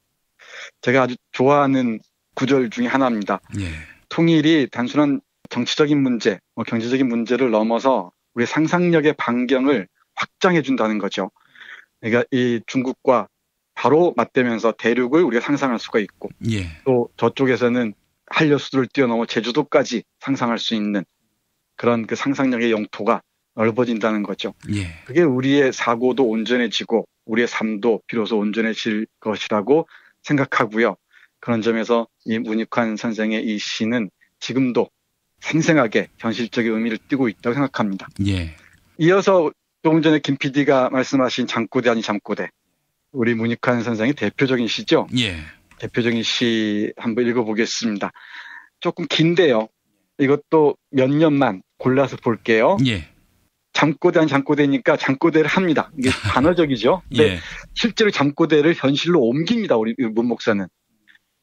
제가 아주 좋아하는 구절 중에 하나입니다. 예. 통일이 단순한 정치적인 문제, 경제적인 문제를 넘어서 우리의 상상력의 반경을 확장해 준다는 거죠. 그러니까 이 중국과 바로 맞대면서 대륙을 우리가 상상할 수가 있고 예. 또 저쪽에서는 한려수도를 뛰어넘어 제주도까지 상상할 수 있는 그런 그 상상력의 영토가 넓어진다는 거죠. 예. 그게 우리의 사고도 온전해지고 우리의 삶도 비로소 온전해질 것이라고 생각하고요. 그런 점에서 이 문익환 선생의 이 시는 지금도 생생하게 현실적인 의미를 띠고 있다고 생각합니다. 예. 이어서 조금 전에 김 PD가 말씀하신 잠꼬대 아니 잠꼬대. 우리 문익환 선생의 대표적인 시죠. 예. 대표적인 시 한번 읽어보겠습니다. 조금 긴데요. 이것도 몇 년만 골라서 볼게요. 예. 잠꼬대는 잠꼬대니까 잠꼬대를 합니다. 이게 단어적이죠. 근데 실제로 잠꼬대를 현실로 옮깁니다. 우리 문 목사는.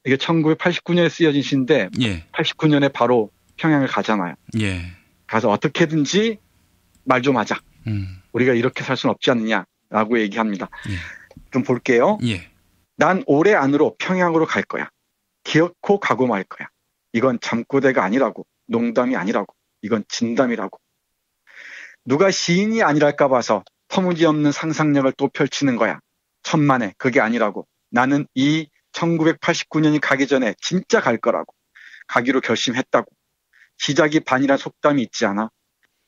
이게 1989년에 쓰여진 시인데 89년에 바로 평양을 가잖아요. 가서 어떻게든지 말 좀 하자. 우리가 이렇게 살 수는 없지 않느냐라고 얘기합니다. 좀 볼게요. 난 올해 안으로 평양으로 갈 거야. 기어코 가고 말 거야. 이건 잠꼬대가 아니라고. 농담이 아니라고. 이건 진담이라고. 누가 시인이 아니랄까 봐서 터무니없는 상상력을 또 펼치는 거야. 천만에 그게 아니라고. 나는 이 1989년이 가기 전에 진짜 갈 거라고. 가기로 결심했다고. 시작이 반이란 속담이 있지 않아?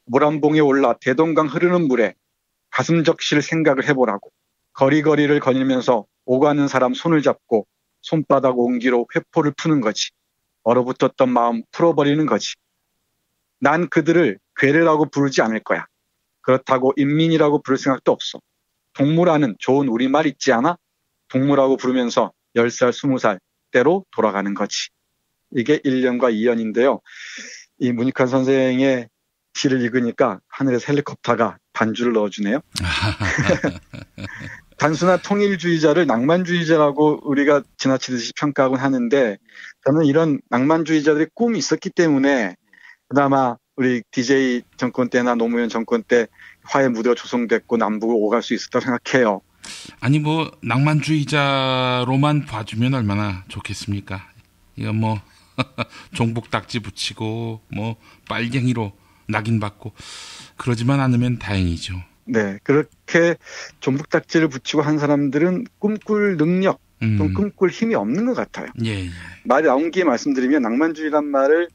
모란봉에 올라 대동강 흐르는 물에 가슴 적실 생각을 해보라고. 거리거리를 거닐면서 오가는 사람 손을 잡고 손바닥 온기로 회포를 푸는 거지. 얼어붙었던 마음 풀어버리는 거지. 난 그들을 괴뢰라고 부르지 않을 거야. 그렇다고 인민이라고 부를 생각도 없어. 동무라는 좋은 우리말 있지 않아? 동무라고 부르면서 10살, 20살 때로 돌아가는 거지. 이게 1년과 2년인데요. 이 문익환 선생의 시를 읽으니까 하늘에서 헬리콥터가 반주를 넣어주네요. 단순한 통일주의자를 낭만주의자라고 우리가 지나치듯이 평가하곤 하는데 저는 이런 낭만주의자들의 꿈이 있었기 때문에 그나마 우리 DJ 정권 때나 노무현 정권 때 화해 무대가 조성됐고 남북을 오갈 수 있었다고 생각해요. 아니 뭐 낭만주의자로만 봐주면 얼마나 좋겠습니까? 이건 뭐 종북 딱지 붙이고 뭐 빨갱이로 낙인 받고 그러지만 않으면 다행이죠. 네, 그렇게 종북 딱지를 붙이고 한 사람들은 꿈꿀 능력 또는 꿈꿀 힘이 없는 것 같아요. 말이 나온 김에 말씀드리면 낭만주의란 말을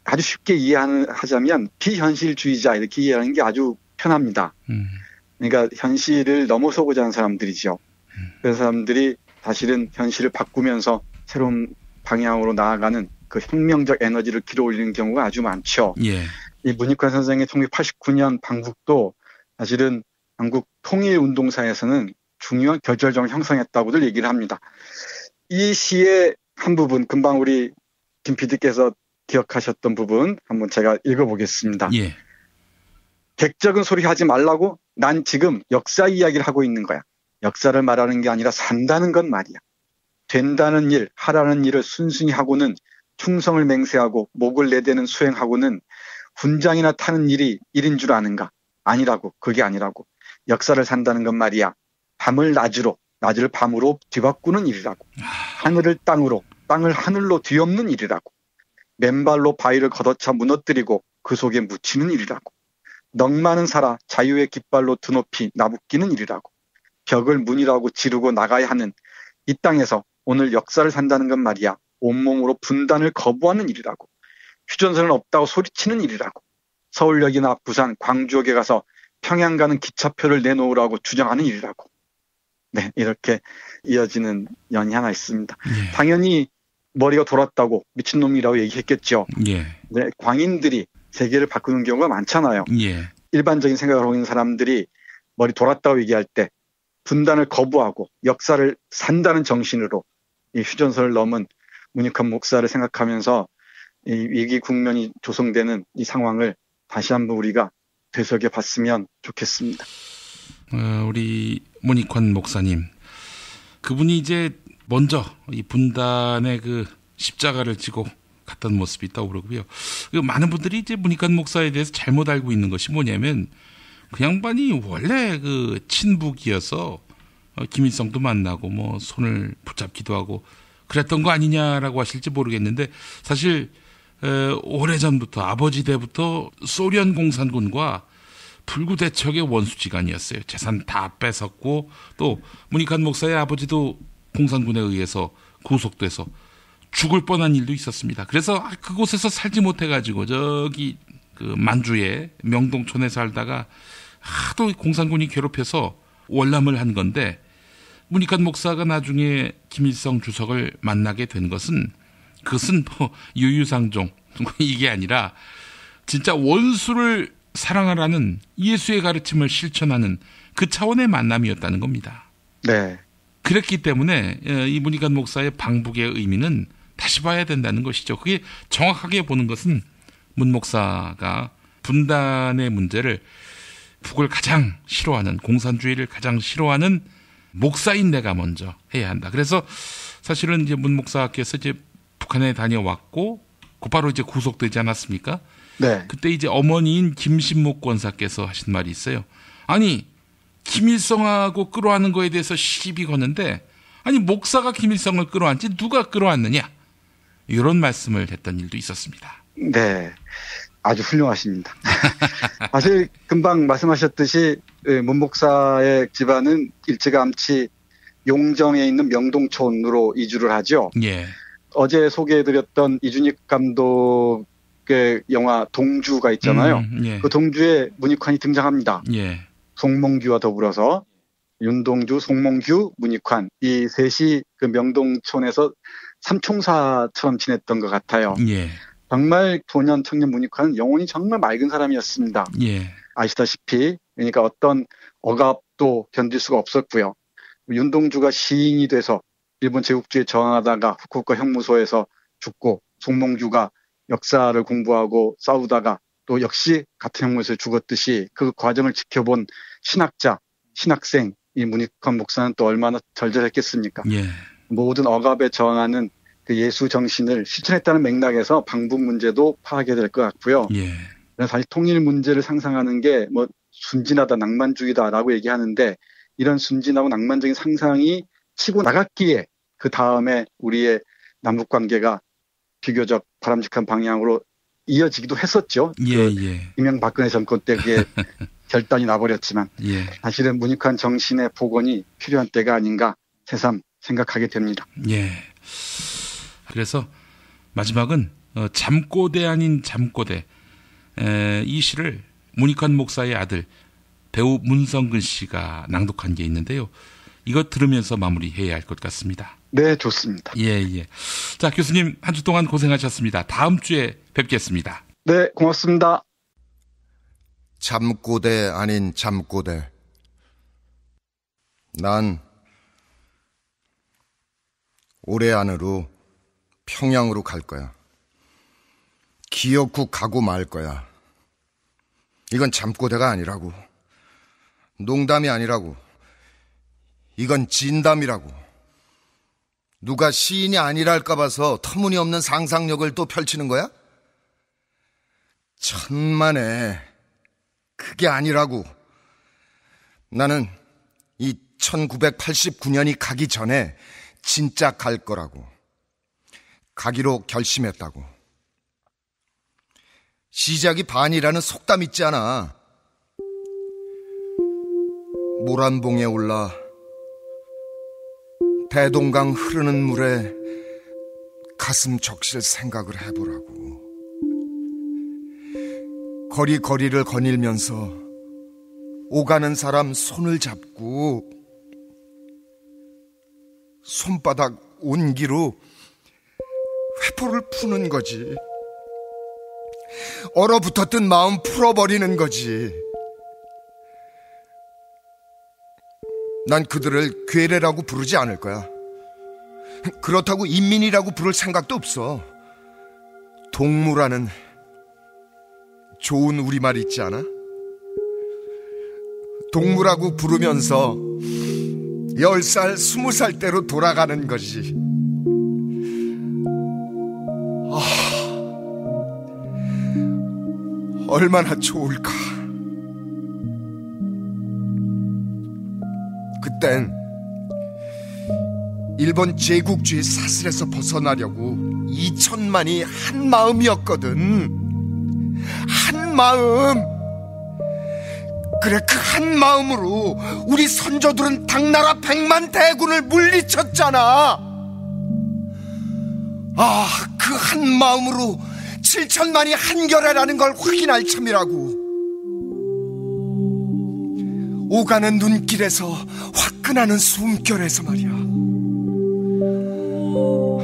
아주 쉽게 이해하자면 비현실주의자 이렇게 이해하는 게 아주 편합니다. 그러니까 현실을 넘어서고자 하는 사람들이죠. 그런 사람들이 사실은 현실을 바꾸면서 새로운 방향으로 나아가는 그 혁명적 에너지를 길어올리는 경우가 아주 많죠. 이 문익환 선생의 1989년 방북도 사실은 한국 통일운동사에서는 중요한 결절점을 형성했다고들 얘기를 합니다. 이 시의 한 부분, 금방 우리 김 PD께서 기억하셨던 부분 한번 제가 읽어보겠습니다. 객적은 소리 하지 말라고? 난 지금 역사 이야기를 하고 있는 거야. 역사를 말하는 게 아니라 산다는 건 말이야. 된다는 일, 하라는 일을 순순히 하고는 충성을 맹세하고 목을 내대는 수행하고는 훈장이나 타는 일이 일인 줄 아는가? 아니라고. 그게 아니라고. 역사를 산다는 건 말이야. 밤을 낮으로, 낮을 밤으로 뒤바꾸는 일이라고. 하늘을 땅으로, 땅을 하늘로 뒤엎는 일이라고. 맨발로 바위를 걷어차 무너뜨리고 그 속에 묻히는 일이라고. 넉 많은 살아 자유의 깃발로 드높이 나부끼는 일이라고. 벽을 문이라고 지르고 나가야 하는 이 땅에서 오늘 역사를 산다는 건 말이야. 온몸으로 분단을 거부하는 일이라고. 휴전선은 없다고 소리치는 일이라고. 서울역이나 부산, 광주역에 가서 평양 가는 기차표를 내놓으라고 주장하는 일이라고. 네, 이렇게 이어지는 연이 하나 있습니다. 당연히 머리가 돌았다고 미친놈이라고 얘기했겠죠. 네, 광인들이 세계를 바꾸는 경우가 많잖아요. 일반적인 생각을 하고 있는 사람들이 머리 돌았다고 얘기할 때 분단을 거부하고 역사를 산다는 정신으로 이 휴전선을 넘은 문익환 목사를 생각하면서 이 위기 국면이 조성되는 이 상황을 다시 한번 우리가 되새겨 봤으면 좋겠습니다. 우리 문익환 목사님, 그분이 이제 먼저 이 분단의 그 십자가를 지고 갔던 모습이 떠오르고요. 많은 분들이 이제 문익환 목사에 대해서 잘못 알고 있는 것이 뭐냐면 그 양반이 원래 그 친북이어서 김일성도 만나고 뭐 손을 붙잡기도 하고 그랬던 거 아니냐라고 하실지 모르겠는데 사실 오래전부터 아버지 때부터 소련 공산군과 불구대척의 원수지간이었어요. 재산 다 뺏었고 또 문익환 목사의 아버지도 공산군에 의해서 구속돼서 죽을 뻔한 일도 있었습니다. 그래서 그곳에서 살지 못해가지고 저기 그 만주의 명동촌에 살다가 하도 공산군이 괴롭혀서 월남을 한 건데 문익환 목사가 나중에 김일성 주석을 만나게 된 것은 그것은 뭐 유유상종 이게 아니라 진짜 원수를 사랑하라는 예수의 가르침을 실천하는 그 차원의 만남이었다는 겁니다. 네. 그랬기 때문에 이 문익환 목사의 방북의 의미는 다시 봐야 된다는 것이죠. 그게 정확하게 보는 것은 문 목사가 분단의 문제를 북을 가장 싫어하는, 공산주의를 가장 싫어하는 목사인 내가 먼저 해야 한다. 그래서 사실은 이제 문 목사께서 이제 북한에 다녀왔고 곧바로 이제 구속되지 않았습니까? 네. 그때 이제 어머니인 김신목 권사께서 하신 말이 있어요. 아니, 김일성하고 끌어안는 거에 대해서 시비 거는데, 아니, 목사가 김일성을 끌어안지 누가 끌어안느냐? 이런 말씀을 했던 일도 있었습니다. 네. 아주 훌륭하십니다. 사실 금방 말씀하셨듯이 문 목사의 집안은 일찌감치 용정에 있는 명동촌으로 이주를 하죠. 예. 어제 소개해드렸던 이준익 감독의 영화 동주가 있잖아요. 예. 그 동주에 문익환이 등장합니다. 예. 송몽규와 더불어서 윤동주, 송몽규, 문익환 이 셋이 그 명동촌에서 삼총사처럼 지냈던 것 같아요. 예. 정말 소년 청년 문익환은 영혼이 정말 맑은 사람이었습니다. 예. 아시다시피 그러니까 어떤 억압도 견딜 수가 없었고요. 윤동주가 시인이 돼서 일본 제국주의에 저항하다가 후쿠오카 형무소에서 죽고, 송몽규가 역사를 공부하고 싸우다가 또 역시 같은 형무소에 죽었듯이 그 과정을 지켜본 신학자, 신학생 이 문익환 목사는 또 얼마나 절절했겠습니까? 예. 모든 억압에 저항하는 그 예수 정신을 실천했다는 맥락에서 방북 문제도 파악해야 될 것 같고요. 예. 사실 통일 문제를 상상하는 게 뭐 순진하다, 낭만주의다라고 얘기하는데 이런 순진하고 낭만적인 상상이 치고 나갔기에 그 다음에 우리의 남북 관계가 비교적 바람직한 방향으로 이어지기도 했었죠. 예, 그 예. 이명박근혜 정권 때 그게 결단이 나버렸지만 예. 사실은 문익환 정신의 복원이 필요한 때가 아닌가 새삼 생각하게 됩니다. 예. 그래서 마지막은 잠꼬대 아닌 잠꼬대 이 시를 문익환 목사의 아들 배우 문성근 씨가 낭독한 게 있는데요. 이거 들으면서 마무리해야 할 것 같습니다. 네, 좋습니다. 예. 자, 교수님 한 주 동안 고생하셨습니다. 다음 주에 뵙겠습니다. 네, 고맙습니다. 잠꼬대 아닌 잠꼬대. 난 올해 안으로 평양으로 갈 거야. 기어국 가고 말 거야. 이건 잠꼬대가 아니라고. 농담이 아니라고. 이건 진담이라고. 누가 시인이 아니랄까 봐서 터무니없는 상상력을 또 펼치는 거야? 천만에 그게 아니라고. 나는 이 1989년이 가기 전에 진짜 갈 거라고. 가기로 결심했다고. 시작이 반이라는 속담 있지 않아. 모란봉에 올라 대동강 흐르는 물에 가슴 적실 생각을 해보라고. 거리거리를 거닐면서 오가는 사람 손을 잡고 손바닥 온기로 회포를 푸는 거지. 얼어붙었던 마음 풀어버리는 거지. 난 그들을 괴뢰라고 부르지 않을 거야. 그렇다고 인민이라고 부를 생각도 없어. 동무라는 좋은 우리말 있지 않아? 동무라고 부르면서 10살, 20살 때로 돌아가는 거지. 얼마나 좋을까. 그땐 일본 제국주의 사슬에서 벗어나려고 2천만이 한 마음이었거든. 한 마음. 그래, 그 한 마음으로 우리 선조들은 당나라 100만 대군을 물리쳤잖아. 그 한 마음으로 7천만이 한결애라는 걸 확인할 참이라고. 오가는 눈길에서 화끈하는 숨결에서 말이야.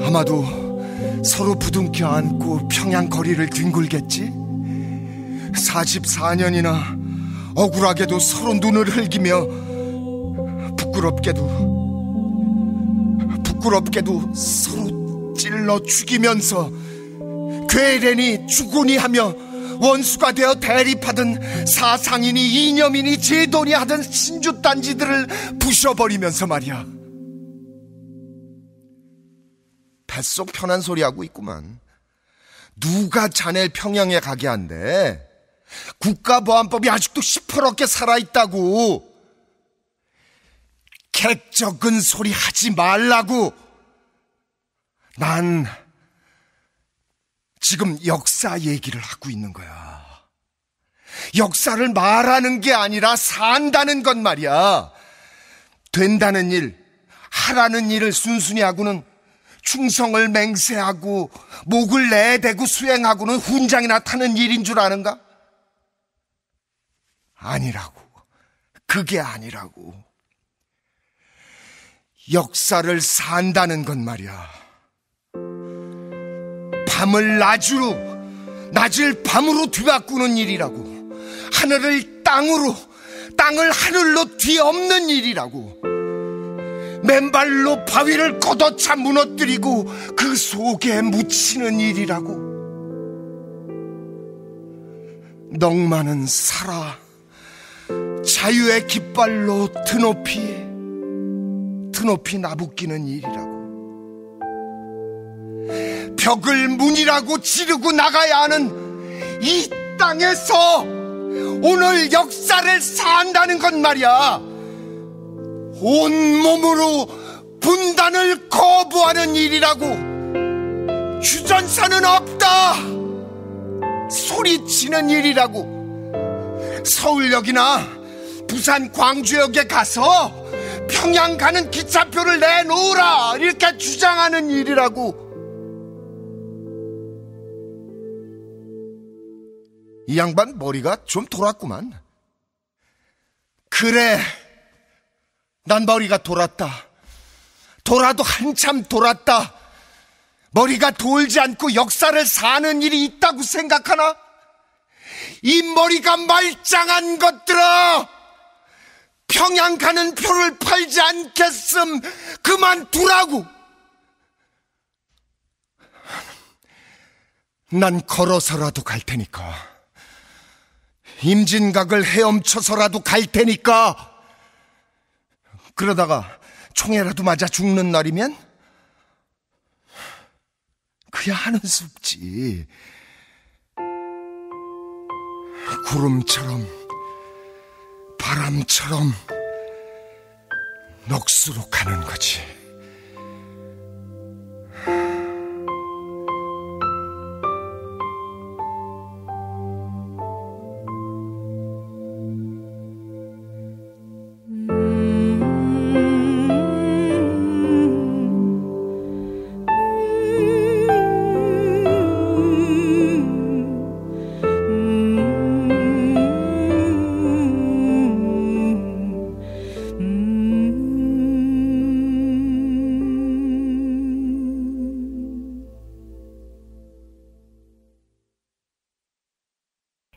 아마도 서로 부둥켜 안고 평양 거리를 뒹굴겠지. 44년이나 억울하게도 서로 눈을 흘기며 부끄럽게도 서로 찔러 죽이면서 괴뢰니 죽으니 하며 원수가 되어 대립하던 사상이니 이념이니 제도니 하던 신주단지들을 부셔버리면서 말이야. 뱃속 편한 소리 하고 있구만. 누가 자네 평양에 가게 한대? 국가보안법이 아직도 시퍼렇게 살아있다고. 객적은 소리 하지 말라고. 난 지금 역사 얘기를 하고 있는 거야. 역사를 말하는 게 아니라 산다는 건 말이야. 된다는 일, 하라는 일을 순순히 하고는 충성을 맹세하고 목을 내대고 수행하고는 훈장이나 타는 일인 줄 아는가? 아니라고. 그게 아니라고. 역사를 산다는 건 말이야. 밤을 낮으로, 낮을 밤으로 뒤바꾸는 일이라고. 하늘을 땅으로, 땅을 하늘로 뒤엎는 일이라고. 맨발로 바위를 걷어차 무너뜨리고 그 속에 묻히는 일이라고. 넉마는 살아 자유의 깃발로 드높이 나부끼는 일이라고. 벽을 문이라고 지르고 나가야 하는 이 땅에서 오늘 역사를 산다는 건 말이야. 온몸으로 분단을 거부하는 일이라고. 휴전선은 없다 소리치는 일이라고. 서울역이나 부산 광주역에 가서 평양 가는 기차표를 내놓으라 이렇게 주장하는 일이라고. 이 양반 머리가 좀 돌았구만. 그래, 난 머리가 돌았다. 돌아도 한참 돌았다. 머리가 돌지 않고 역사를 사는 일이 있다고 생각하나? 이 머리가 말짱한 것들아, 평양 가는 표를 팔지 않겠음 그만두라고. 난 걸어서라도 갈 테니까, 임진각을 헤엄쳐서라도 갈 테니까. 그러다가 총에라도 맞아 죽는 날이면 그야 하는 수 없지. 구름처럼 바람처럼 넋으로 가는 거지.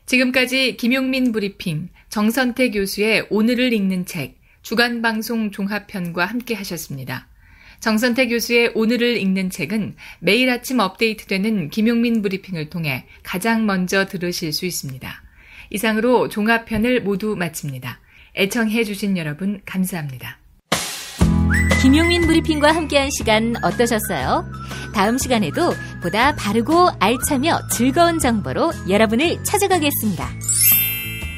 지금까지 김용민 브리핑, 정선태 교수의 오늘을 읽는 책, 주간방송 종합편과 함께 하셨습니다. 정선태 교수의 오늘을 읽는 책은 매일 아침 업데이트되는 김용민 브리핑을 통해 가장 먼저 들으실 수 있습니다. 이상으로 종합편을 모두 마칩니다. 애청해 주신 여러분 감사합니다. 김용민 브리핑과 함께한 시간 어떠셨어요? 다음 시간에도 보다 바르고 알차며 즐거운 정보로 여러분을 찾아가겠습니다.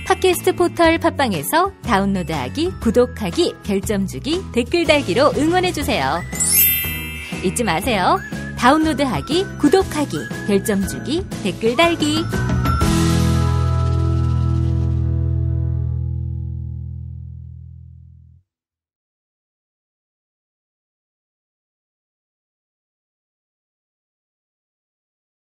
팟캐스트 포털 팟빵에서 다운로드하기, 구독하기, 별점 주기, 댓글 달기로 응원해주세요. 잊지 마세요. 다운로드하기, 구독하기, 별점 주기, 댓글 달기.